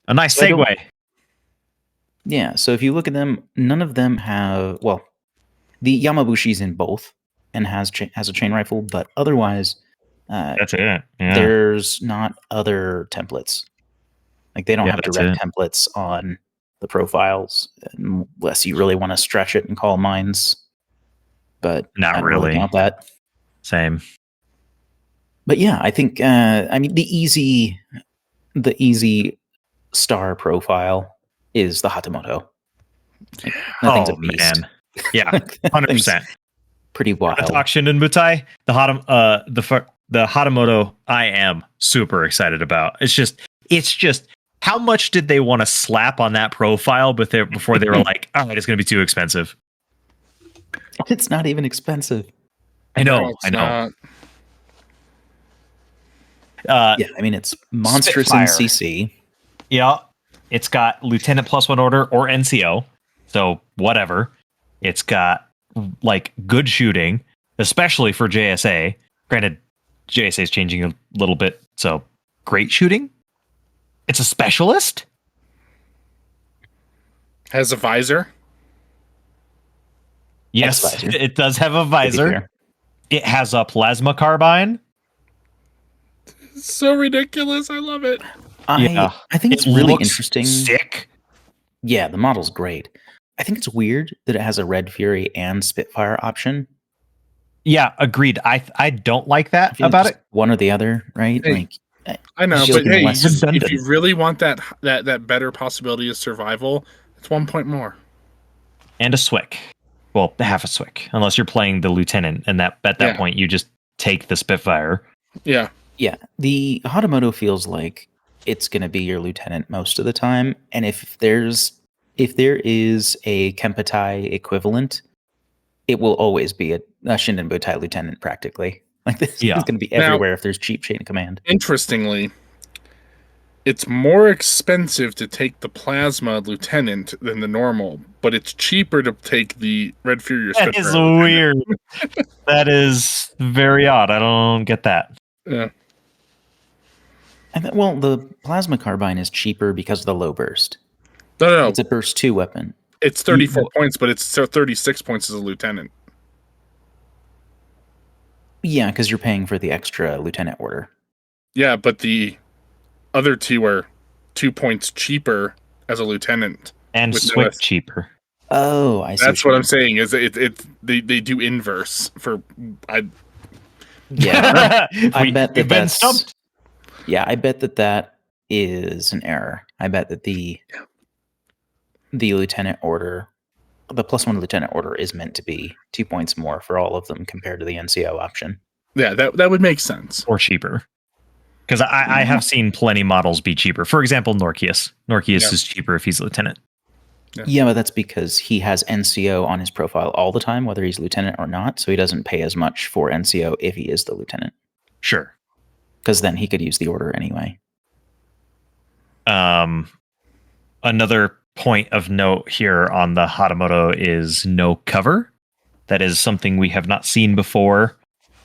A nice segue. Yeah, so if you look at them, none of them have, the Yamabushi's in both and has a chain rifle, but otherwise, that's it. Yeah. There's not other templates. Like they don't have direct templates on the profiles unless you really want to stretch it and call mines. But not really count that. Same. But yeah, I think the easy star profile is the Hatamoto. That thing's a beast. Man. Yeah, 100%. Pretty wild. Shindenbutai, the Hatamoto, I am super excited about. It's just how much did they want to slap on that profile before they were like, all right, it's going to be too expensive. It's not even expensive. I know. It's monstrous Spitfire. in CC. Yeah, it's got Lieutenant +1 order or NCO, so whatever. It's got like good shooting, especially for JSA. Granted, JSA is changing a little bit, so great shooting. It's a specialist. Has a visor. Yes, it does have a visor. It has a plasma carbine. It's so ridiculous. I love it. I think it's really interesting. Sick. Yeah, the model's great. I think it's weird that it has a Red Fury and Spitfire option. Yeah, agreed. I don't like that about it. One or the other, right? Hey, like I know, but hey, if you really want that better possibility of survival, it's 1 point more. And a Swick. Well, half a Swick, unless you're playing the Lieutenant, and at that point you just take the Spitfire. Yeah. Yeah. The Hatamoto feels like it's going to be your Lieutenant most of the time, and if there is a Kemputai equivalent, it will always be a Shindenbutai Lieutenant practically. Like this is going to be everywhere now, if there's cheap chain of command. Interestingly, it's more expensive to take the Plasma Lieutenant than the normal, but it's cheaper to take the Red Fury. That is weird. That is very odd. I don't get that. Yeah. Well, the Plasma Carbine is cheaper because of the low burst. No. It's a burst 2 weapon. It's 34 points, but it's 36 points as a Lieutenant. Yeah, because you're paying for the extra Lieutenant order. Yeah, but the other two are 2 points cheaper as a Lieutenant. And Swift cheaper. Oh, I see. That's what I'm saying. Is they do inverse for Yeah. I bet that that's stumped. Yeah, I bet that is an error. I bet that the Lieutenant order, the +1 Lieutenant order, is meant to be 2 points more for all of them compared to the NCO option. Yeah, that would make sense. Or cheaper. Because I have seen plenty models be cheaper. For example, Norkius. Norkius is cheaper if he's Lieutenant. Yeah, but that's because he has NCO on his profile all the time, whether he's Lieutenant or not, so he doesn't pay as much for NCO if he is the Lieutenant. Sure. Because then he could use the order anyway. Another point of note here on the Hatamoto is no cover. That is something we have not seen before,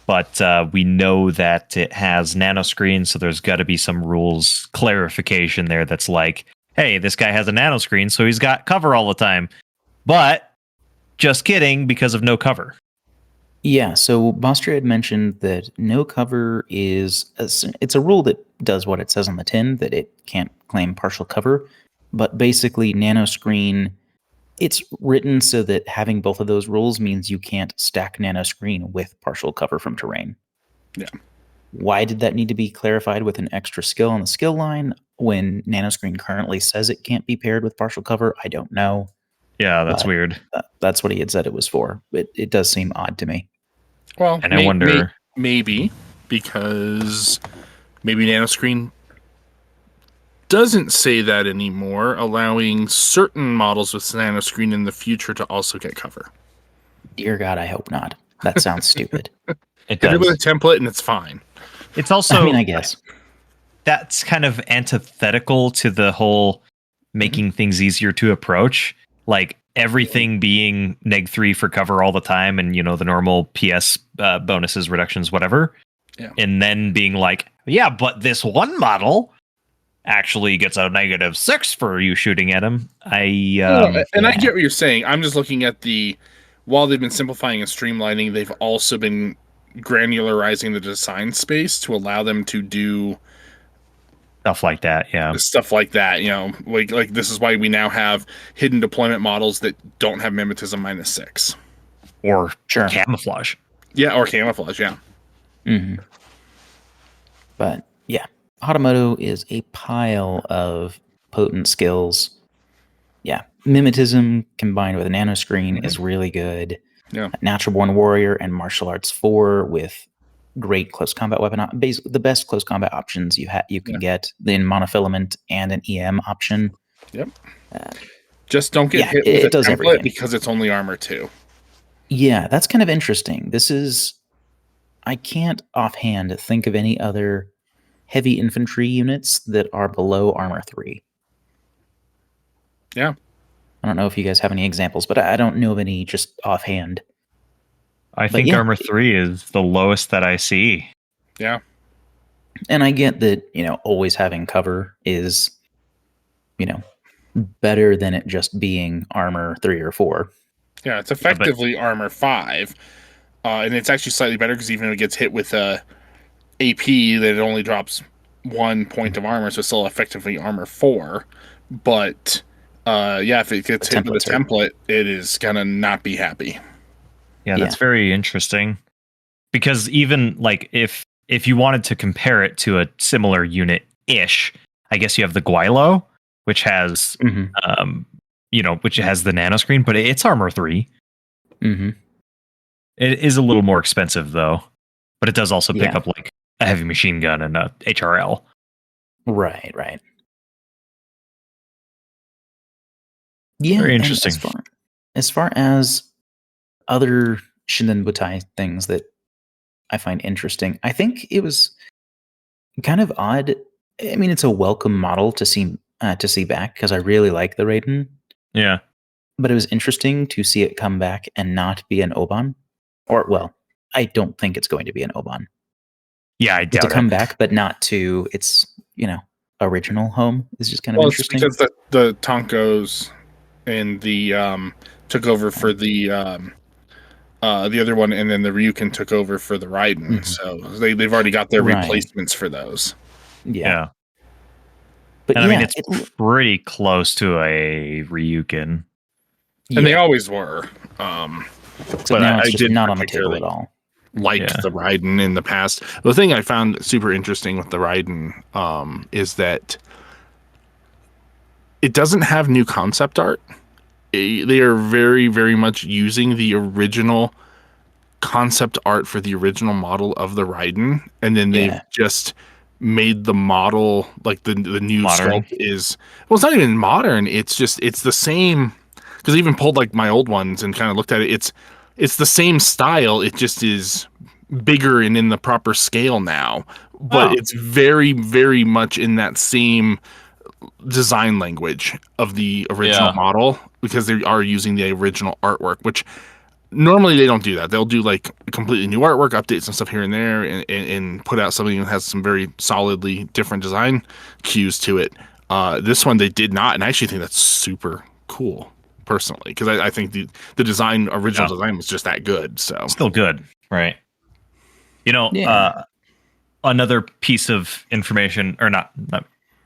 but we know that it has nanoscreen, so there's got to be some rules clarification there that's like, hey, this guy has a nanoscreen, so he's got cover all the time. But just kidding, because of no cover. Yeah, so Bostria had mentioned that no cover it's a rule that does what it says on the tin, that it can't claim partial cover. But basically, nanoscreen, it's written so that having both of those rules means you can't stack nanoscreen with partial cover from terrain. Yeah. Why did that need to be clarified with an extra skill on the skill line when nanoscreen currently says it can't be paired with partial cover? I don't know. Yeah, that's weird. That's what he had said it was for. It does seem odd to me. Well, and I wonder... Maybe because maybe nanoscreen doesn't say that anymore, allowing certain models with nanoscreen in the future to also get cover. Dear God, I hope not. That sounds stupid. It does. Get it with a template and it's fine. It's also... I mean, I guess. That's kind of antithetical to the whole making things easier to approach. Like everything being -3 for cover all the time and, the normal PS bonuses, reductions, whatever. Yeah. And then being like, yeah, but this one model actually gets a -6 for you shooting at him. I get what you're saying. I'm just looking at while they've been simplifying and streamlining, they've also been granularizing the design space to allow them to do stuff like that. Yeah. Stuff like that, like this is why we now have hidden deployment models that don't have mimetism -6. Or camouflage. Yeah, or camouflage, yeah. Mm-hmm. But yeah, Hatamoto is a pile of potent skills. Yeah, mimetism combined with a nanoscreen is really good. Yeah, Natural Born Warrior and Martial Arts 4 with great close combat weapon. Basically, the best close combat options you can get in monofilament and an EM option. Yep. Just don't get hit with a template everything. Because it's only armor 2. Yeah, that's kind of interesting. I can't offhand think of any other heavy infantry units that are below armor 3. Yeah. I don't know if you guys have any examples, but I don't know of any just offhand. I think armor 3 is the lowest that I see. Yeah. And I get that, always having cover is, better than it just being armor 3 or 4. Yeah, it's effectively armor 5. And it's actually slightly better because even if it gets hit with a AP that it only drops 1 point of armor, so it's still effectively armor 4. But if it gets hit with a template, it is gonna not be happy. Yeah, that's very interesting. Because even like if you wanted to compare it to a similar unit-ish, I guess you have the Guilo, which has which has the nano screen, but it's armor 3. Mm-hmm. It is a little more expensive though, but it does also pick up like a heavy machine gun and a HRL. Right. Yeah, very interesting. As far as other Shindenbutai things that I find interesting, I think it was kind of odd. I mean, it's a welcome model to see back because I really like the Raiden. Yeah, but it was interesting to see it come back and not be an Oban. Or, well, I don't think it's going to be an Oban. Yeah, I doubt to come back, but not to its original home is just kind of interesting. It's because the Tonkos and the took over for the other one, and then the Ryukin took over for the Raiden. So they've already got their replacements for those. Yeah. But I mean, it's pretty close to a Ryukin. And they always were. But now it's just not on the table at all. Liked the Raiden in the past. The thing I found super interesting with the Raiden is that it doesn't have new concept art. They are very, very much using the original concept art for the original model of the Raiden, and then they've just made the model like the new modern. sculpt is. Well, it's not even modern. It's the same. Because I even pulled like my old ones and kind of looked at it. It's the same style. It just is bigger and in the proper scale now. But it's very, very much in that same design language of the original model, because they are using the original artwork, which normally they don't do that. They'll do like completely new artwork, updates and stuff here and there, and put out something that has some very solidly different design cues to it. This one they did not, and I actually think that's super cool. Personally, because I think the original design was just that good. So still good, right? Another piece of information, or not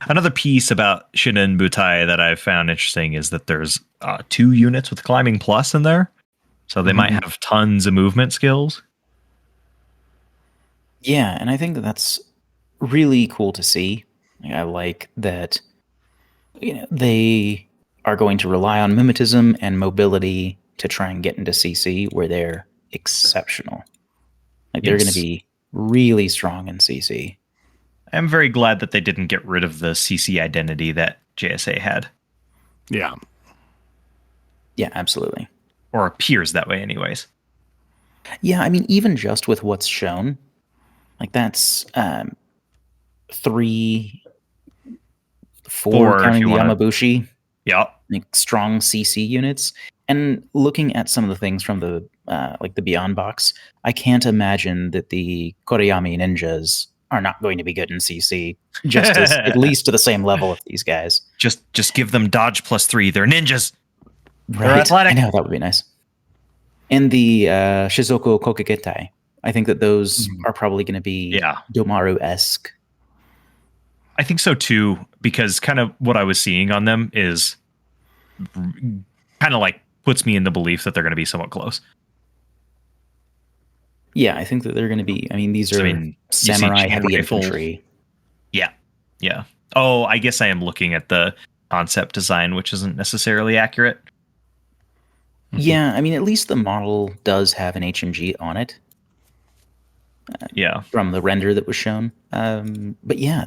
another piece about Shindenbutai that I found interesting is that there's 2 units with climbing plus in there, so they might have tons of movement skills. Yeah, and I think that's really cool to see. I like that. They are going to rely on mimetism and mobility to try and get into CC, where they're exceptional. They're going to be really strong in CC. I'm very glad that they didn't get rid of the CC identity that JSA had. Yeah, absolutely. Or appears that way anyways. Yeah, I mean, even just with what's shown, that's 3, 4 counting the Yamabushi. Yeah, strong CC units. And looking at some of the things from the the Beyond box, I can't imagine that the Koriyami ninjas are not going to be good in CC, just as, at least to the same level of these guys. Just give them dodge +3. They're ninjas. Right. They're athletic. I know, that would be nice. And the Shizuko Kokegetai, I think that those are probably going to be Domaru-esque. I think so too, because kind of what I was seeing on them is kind of like puts me in the belief that they're going to be somewhat close. Yeah, I think that they're going to be. I mean, these are samurai heavy infantry. Yeah. Oh, I guess I am looking at the concept design, which isn't necessarily accurate. Yeah, I mean, at least the model does have an HMG on it. From the render that was shown. But yeah,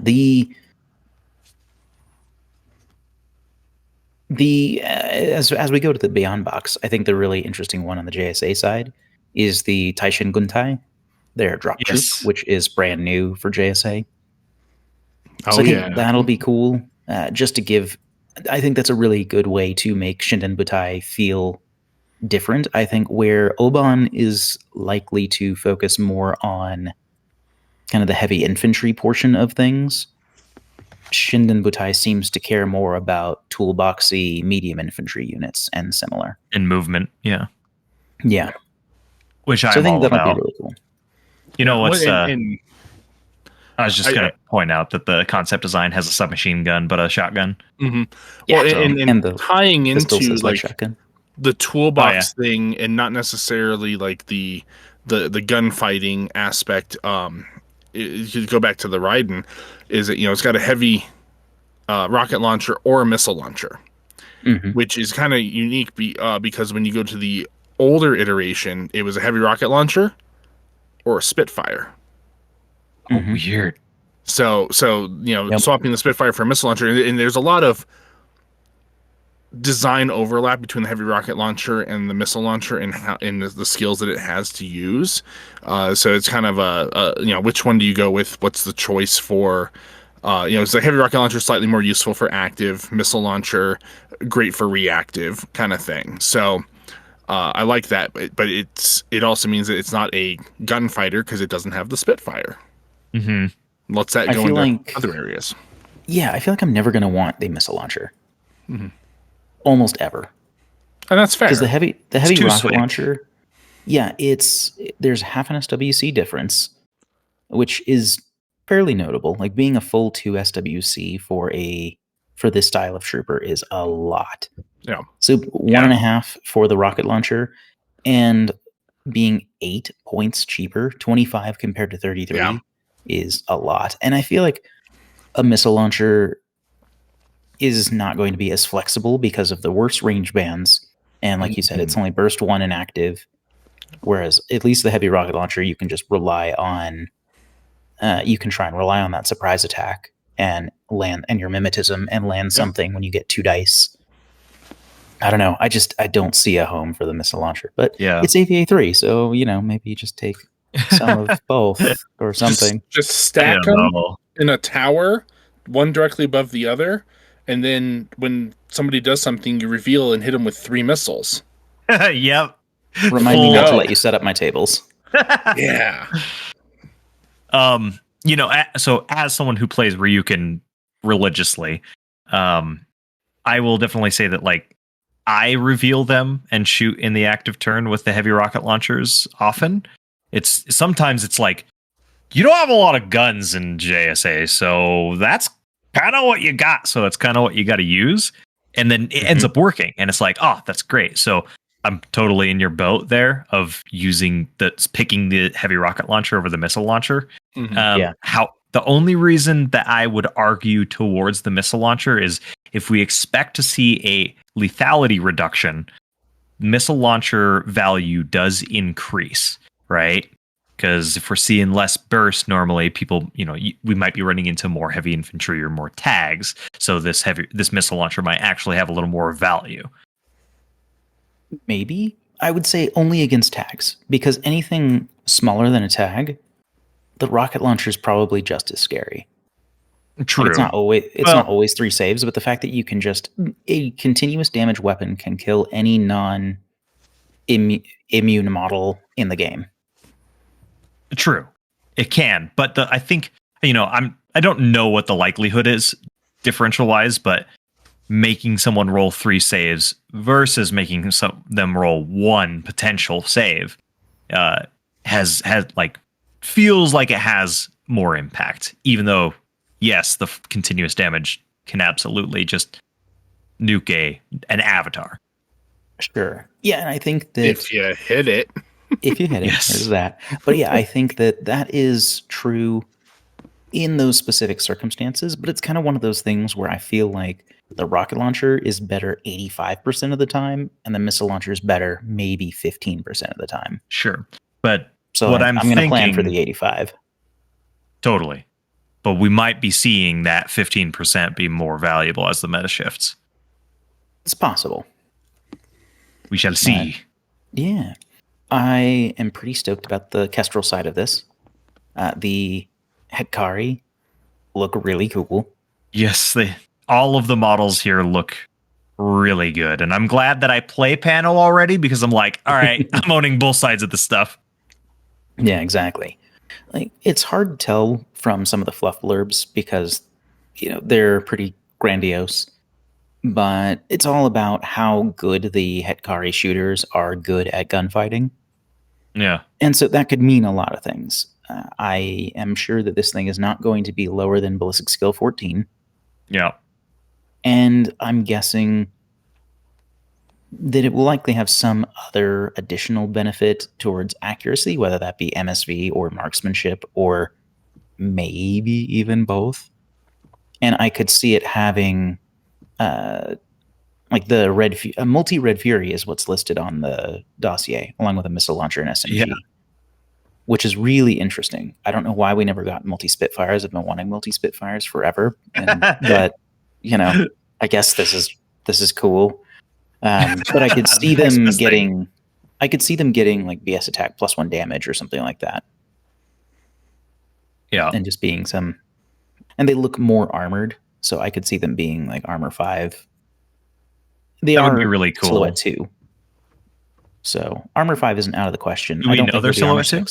as we go to the Beyond box, I think the really interesting one on the JSA side is the Taishin Guntai, their drop troop, which is brand new for JSA. So I think that'll be cool. Just to give, I think that's a really good way to make Shindenbutai feel different. I think where Oban is likely to focus more on kind of the heavy infantry portion of things, Shindenbutai seems to care more about toolboxy medium infantry units and similar. In movement, yeah. Yeah. Which I think that'll be really cool. You know what's... I was just going to point out that the concept design has a submachine gun, but a shotgun. Mm-hmm. Yeah, well, and the tying into like shotgun. The toolbox thing, and not necessarily like the gunfighting aspect. You go back to the Raiden, is that it's got a heavy rocket launcher or a missile launcher, which is kind of unique because when you go to the older iteration, it was a heavy rocket launcher or a Spitfire. Oh, weird. So swapping the Spitfire for a missile launcher, and there's a lot of design overlap between the heavy rocket launcher and the missile launcher, and how in the skills that it has to use. So it's kind of which one do you go with? What's the choice for? It's the heavy rocket launcher slightly more useful for active, missile launcher great for reactive kind of thing. So I like that, but it also means that it's not a gunfighter because it doesn't have the Spitfire. Let's that go into other areas. Yeah, I feel like I'm never going to want the missile launcher. Almost ever. And that's fair. Because the heavy rocket launcher, there's half an SWC difference, which is fairly notable. Like being a full 2 SWC for this style of trooper is a lot. Yeah. So 1.5 for the rocket launcher, and being 8 points cheaper, 25 compared to 33 is a lot. And I feel like a missile launcher is not going to be as flexible because of the worse range bands. And like you said, it's only burst 1 and active. Whereas at least the heavy rocket launcher, you can just rely on, you can try and rely on that surprise attack and land, and your mimetism, and land something when you get 2 dice. I don't know. I don't see a home for the missile launcher, but it's AVA 3. So, maybe you just take some of both or something. Just stack them in a tower, one directly above the other. And then when somebody does something, you reveal and hit them with 3 missiles. Yep. Remind me not to let you set up my tables. Yeah. So as someone who plays Ryukin religiously, I will definitely say that like I reveal them and shoot in the active turn with the heavy rocket launchers often. Sometimes it's like, you don't have a lot of guns in JSA, so that's kind of what you got. So it's kind of what you got to use. And then it ends up working. And it's like, oh, that's great. So I'm totally in your boat there of picking the heavy rocket launcher over the missile launcher. The only reason that I would argue towards the missile launcher is if we expect to see a lethality reduction, missile launcher value does increase, right? Because if we're seeing less burst, normally people, we might be running into more heavy infantry or more tags. So this missile launcher might actually have a little more value. Maybe. I would say only against tags, because anything smaller than a tag, the rocket launcher is probably just as scary. True. Like not always 3 saves, but the fact that you can a continuous damage weapon can kill any non-immune model in the game. True, it can, but I think I don't know what the likelihood is differential wise, but making someone roll 3 saves versus making them roll 1 potential save feels like it has more impact. Even though, yes, the continuous damage can absolutely just nuke an avatar. Sure, yeah, and I think that if you hit it. If you hit it, there's that. But yeah, I think that is true in those specific circumstances, but it's kind of one of those things where I feel like the rocket launcher is better 85% of the time, and the missile launcher is better maybe 15% of the time. Sure. But so what I'm going to plan for the 85. Totally. But we might be seeing that 15% be more valuable as the meta shifts. It's possible. We shall see. Yeah. I am pretty stoked about the Kestrel side of this. The Hetkari look really cool. Yes, all of the models here look really good. And I'm glad that I play PanO already, because I'm like, all right, I'm owning both sides of the stuff. Yeah, exactly. Like, it's hard to tell from some of the fluff blurbs because, they're pretty grandiose. But it's all about how good the Hetkari shooters are good at gunfighting. Yeah. And so that could mean a lot of things. I am sure that this thing is not going to be lower than ballistic skill 14. Yeah. And I'm guessing that it will likely have some other additional benefit towards accuracy, whether that be MSV or marksmanship, or maybe even both. And I could see it having, like the multi-Red Fury is what's listed on the dossier, along with a missile launcher and SMG, which is really interesting. I don't know why we never got multi-Spitfires. I've been wanting multi-Spitfires forever, but I guess this is cool. But I could see them getting, like BS attack +1 damage or something like that. Yeah, and just being and they look more armored, so I could see them being like armor 5. That would be really cool. Silhouette 2. So armor 5 isn't out of the question. Do we know they're silhouette 2?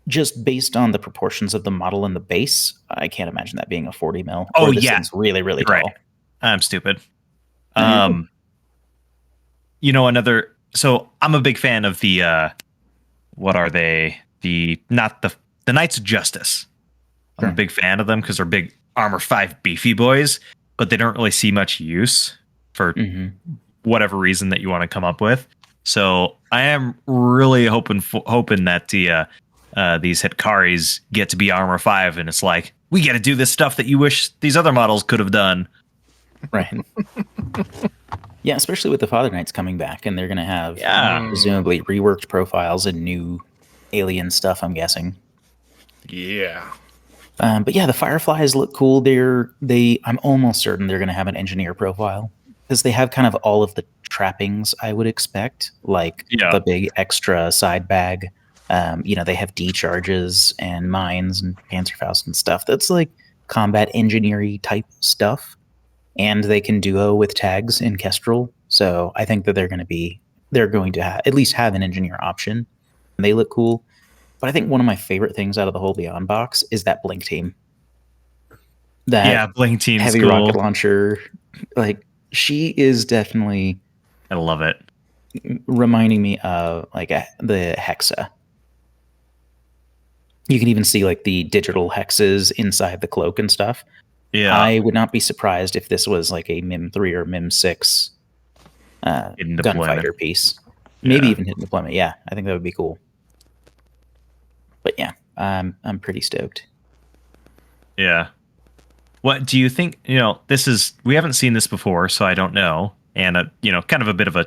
Just based on the proportions of the model and the base, I can't imagine that being a 40 mil. Oh, this thing's really, really tall. Right. I'm stupid. Mm-hmm. So I'm a big fan of the what are they? The Knights of Justice. I'm a big fan of them because they're big armor 5 beefy boys, but they don't really see much use for whatever reason that you want to come up with. So I am really hoping that these Hikaris get to be armor 5, and it's like, we get to do this stuff that you wish these other models could have done. Right. Yeah, especially with the Father Knights coming back, and they're going to have presumably reworked profiles and new alien stuff, I'm guessing. Yeah. But yeah, the Fireflies look cool. I'm almost certain they're going to have an engineer profile, because they have kind of all of the trappings I would expect, like the big extra side bag. They have D-charges and mines and Panzerfaust and stuff. That's like combat engineering type stuff. And they can duo with tags in Kestrel. So I think that they're going to at least have an engineer option. And they look cool. But I think one of my favorite things out of the whole Beyond box is that Blink team. Blink team, heavy cool. rocket launcher. Like, she is definitely, I love it, reminding me of like the Hexa. You can even see like the digital hexes inside the cloak and stuff. Yeah, I would not be surprised if this was like a MIM 3 or MIM 6 gunfighter piece. Maybe even hidden deployment. Yeah, I think that would be cool. But yeah, I'm pretty stoked. Yeah. What do you think? We haven't seen this before, so I don't know. And kind of a bit of a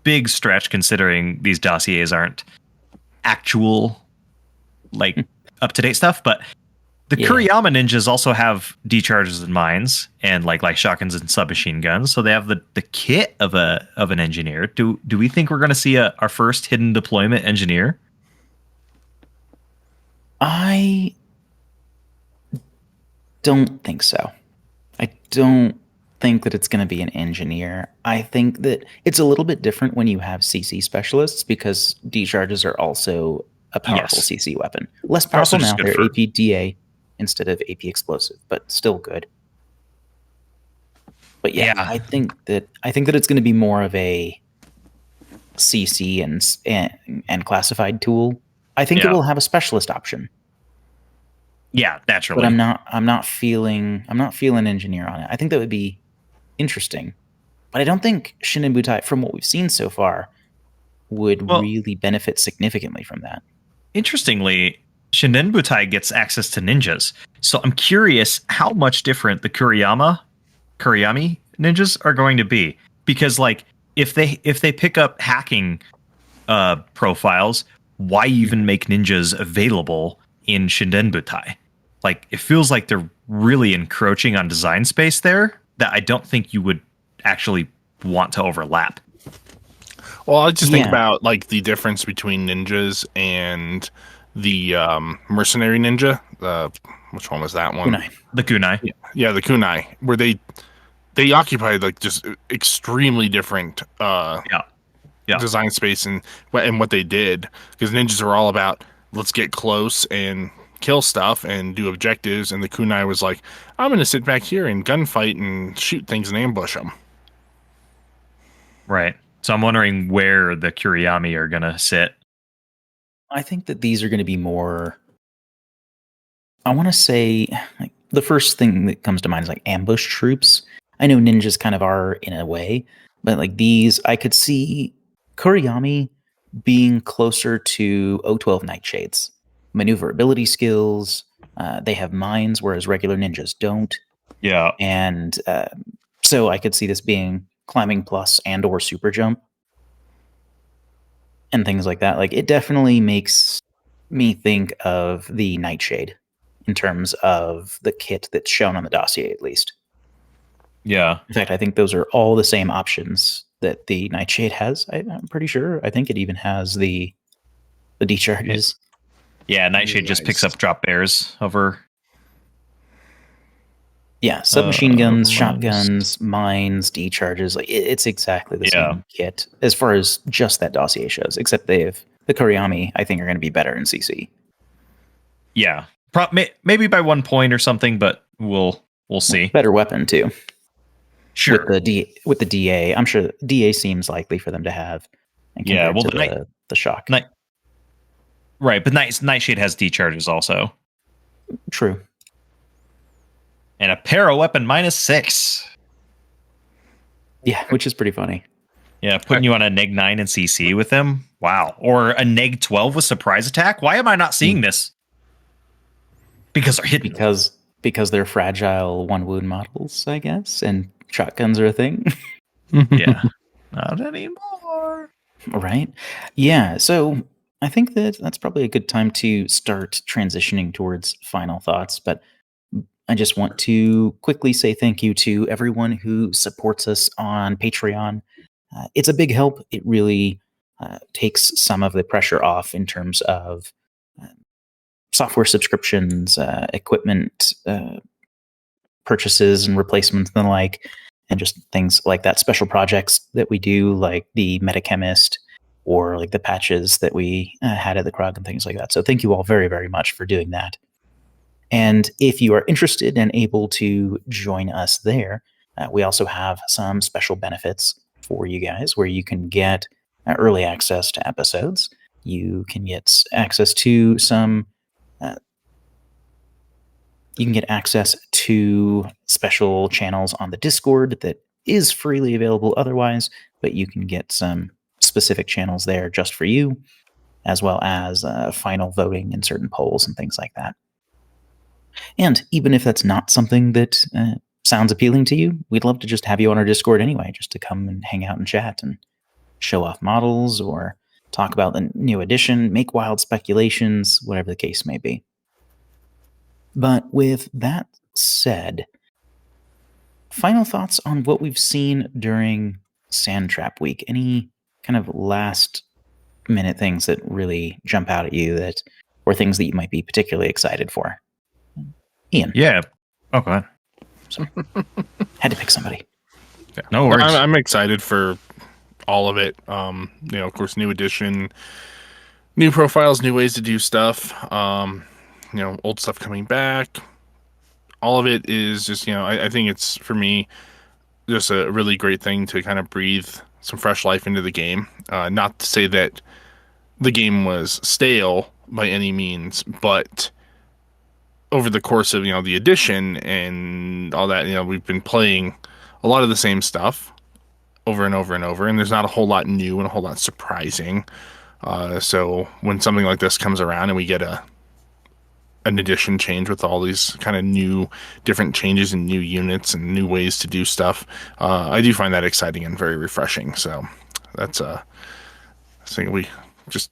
big stretch considering these dossiers aren't actual up-to-date stuff, but the Kuriyama ninjas also have D-charges and mines and like shotguns and submachine guns, so they have the kit of an engineer. Do we think we're going to see our first hidden deployment engineer? I don't think so. I don't think that it's going to be an engineer. I think that it's a little bit different when you have CC specialists, because D-charges are also a powerful CC weapon. Less powerful now. They're APDA instead of AP explosive, but still good. But yeah, I think that it's going to be more of a CC and classified tool. I think it will have a specialist option. Yeah, naturally. But I'm not feeling engineer on it. I think that would be interesting. But I don't think Shindenbutai, from what we've seen so far, would really benefit significantly from that. Interestingly, Shindenbutai gets access to ninjas. So I'm curious how much different the Kuriyami ninjas are going to be. Because if they pick up hacking profiles, why even make ninjas available in Shindenbutai? It feels like they're really encroaching on design space there that I don't think you would actually want to overlap. Well, I just think about the difference between ninjas and the mercenary ninja. Which one was that one? Kunai. The kunai. Yeah, the kunai, where they occupy just extremely different design space and what they did, because ninjas are all about let's get close and kill stuff and do objectives, and the kunai was like, I'm going to sit back here and gunfight and shoot things and ambush them. Right. So I'm wondering where the Kuriyami are going to sit. I think that these are going to be more. I want to say, like, the first thing that comes to mind is like ambush troops. I know ninjas kind of are in a way, but like these, I could see Kuriyami being closer to O12 Nightshades. Maneuverability skills, they have mines, whereas regular ninjas don't. Yeah. And so I could see this being climbing plus and or super jump and things like that. Like, it definitely makes me think of the Nightshade in terms of the kit that's shown on the dossier, at least. Yeah. In fact, I think those are all the same options that the Nightshade has. I'm pretty sure. I think it even has the decharges. Yeah, Nightshade just picks up drop bears over. Yeah, submachine guns, shotguns, mines, decharges. Like, it's exactly the same kit as far as just that dossier shows. Except the Kuriyami, I think, are going to be better in CC. Yeah, maybe by 1 point or something, but we'll see. Better weapon too. Sure. With the DA, I'm sure DA seems likely for them to have. Yeah, well, the shock. Right, but Nightshade has decharges also. True. And a para weapon -6. Yeah, which is pretty funny. Yeah, putting you on a neg 9 in CC with them. Wow. Or a neg 12 with surprise attack. Why am I not seeing this? Because they're hidden. Because they're fragile 1 wound models, I guess, and shotguns are a thing. Yeah. Not anymore. Right? Yeah, so I think that's probably a good time to start transitioning towards final thoughts, but I just want to quickly say thank you to everyone who supports us on Patreon. It's a big help. It really takes some of the pressure off in terms of software subscriptions, equipment purchases and replacements and the like, and just things like that. Special projects that we do, like the Metachemist or like the patches that we had at the Krug and things like that. So thank you all very, very much for doing that. And if you are interested and able to join us there, we also have some special benefits for you guys where you can get early access to episodes. You can get access to some. You can get access to special channels on the Discord that is freely available otherwise, but you can get some specific channels there just for you, as well as final voting in certain polls and things like that. And even if that's not something that sounds appealing to you, we'd love to just have you on our Discord anyway, just to come and hang out and chat and show off models or talk about the new edition, make wild speculations, whatever the case may be. But with that said, final thoughts on what we've seen during Sandtrap week. Any kind of last minute things that really jump out at you or things that you might be particularly excited for? Ian. Yeah. Oh, go ahead. Sorry. Had to pick somebody. Yeah. No worries. I'm excited for all of it. Of course, new edition, new profiles, new ways to do stuff. Old stuff coming back. All of it is just, I think it's, for me, just a really great thing to kind of breathe some fresh life into the game. Not to say that the game was stale by any means, but over the course of, the edition and all that, we've been playing a lot of the same stuff over and over and over, and there's not a whole lot new and a whole lot surprising. So when something like this comes around and we get an edition change with all these kind of new, different changes and new units and new ways to do stuff, I do find that exciting and very refreshing. So that's I think we just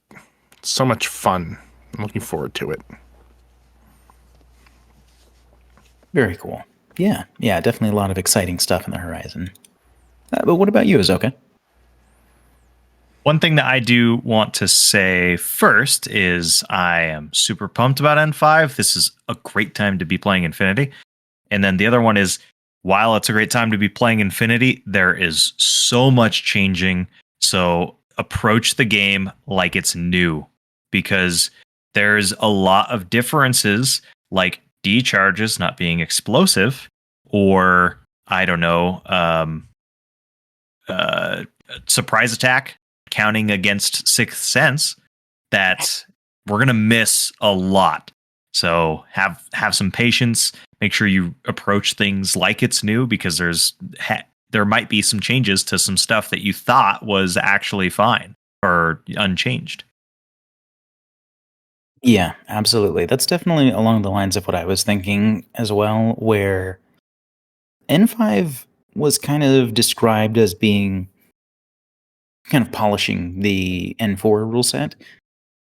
so much fun. I'm looking forward to it. Very cool. Yeah, definitely a lot of exciting stuff on the horizon. But what about you, Azoka? One thing that I do want to say first is I am super pumped about N5. This is a great time to be playing Infinity. And then the other one is, while it's a great time to be playing Infinity, there is so much changing. So approach the game like it's new, because there's a lot of differences, like decharges not being explosive, or I don't know, surprise attack counting against Sixth Sense, that gonna miss a lot. So have some patience. Make sure you approach things like it's new, because there might be some changes to some stuff that you thought was actually fine or unchanged. Yeah, absolutely. That's definitely along the lines of what I was thinking as well, where N5 was kind of described as being kind of polishing the N4 rule set.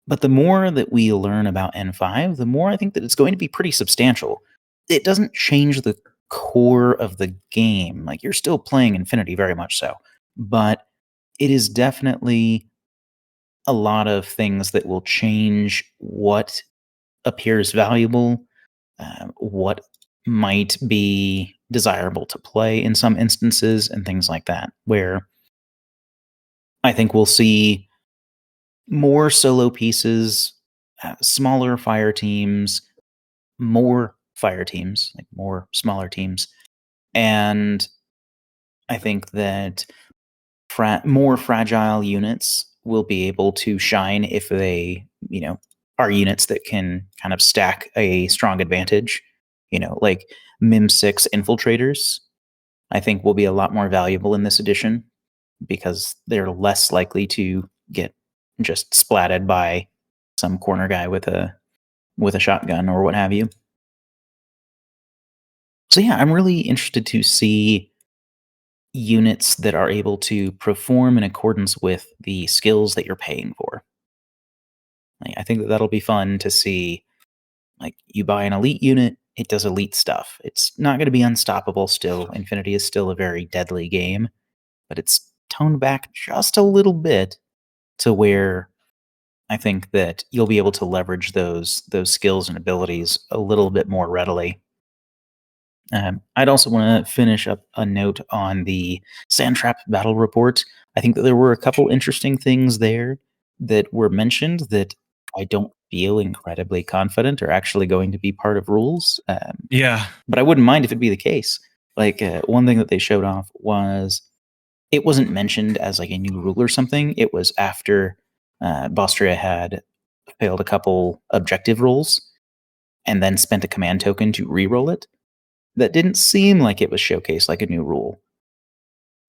But the more that we learn about N5, the more I think that it's going to be pretty substantial. It doesn't change the core of the game. Like, you're still playing Infinity, very much so. But it is definitely a lot of things that will change what appears valuable, what might be desirable to play in some instances, and things like that, where I think we'll see more solo pieces, smaller fire teams, more fire teams, like more smaller teams. And I think that more fragile units will be able to shine if they, are units that can kind of stack a strong advantage. Like Mim 6 infiltrators, I think will be a lot more valuable in this edition because they're less likely to get just splatted by some corner guy with a shotgun or what have you. So yeah, I'm really interested to see units that are able to perform in accordance with the skills that you're paying for. I think that that'll be fun to see. Like, you buy an elite unit, it does elite stuff. It's not going to be unstoppable still. Infinity is still a very deadly game, but it's toned back just a little bit to where I think that you'll be able to leverage those skills and abilities a little bit more readily. I'd also want to finish up a note on the Sandtrap battle report. I think that there were a couple interesting things there that were mentioned that I don't feel incredibly confident are actually going to be part of rules. Yeah. But I wouldn't mind if it'd be the case. Like, one thing that they showed off was it wasn't mentioned as like a new rule or something. It was after Bostria had failed a couple objective rolls and then spent a command token to re-roll it. That didn't seem like it was showcased like a new rule.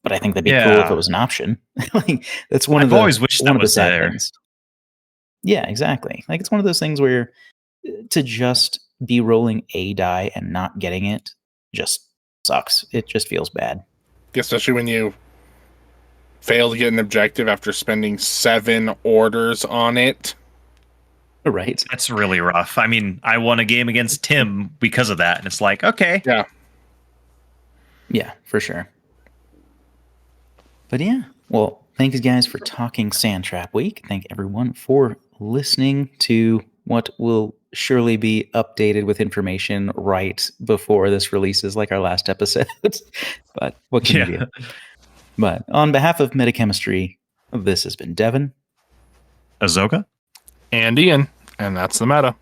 But I think that'd be cool if it was an option. Like, that's one I've of the always wished that the was sad there. things. Yeah, exactly. Like, it's one of those things where to just be rolling a die and not getting it just sucks. It just feels bad. Especially when you fail to get an objective after spending 7 orders on it. Right. That's really rough. I mean, I won a game against Tim because of that, and it's like, okay. Yeah, for sure. But yeah, well, thank you guys for talking Sandtrap Week. Thank everyone for listening to what will surely be updated with information right before this releases, like our last episode. But what can you do? But on behalf of Metachemistry, this has been Devin, Azoka, and Ian, and that's the meta.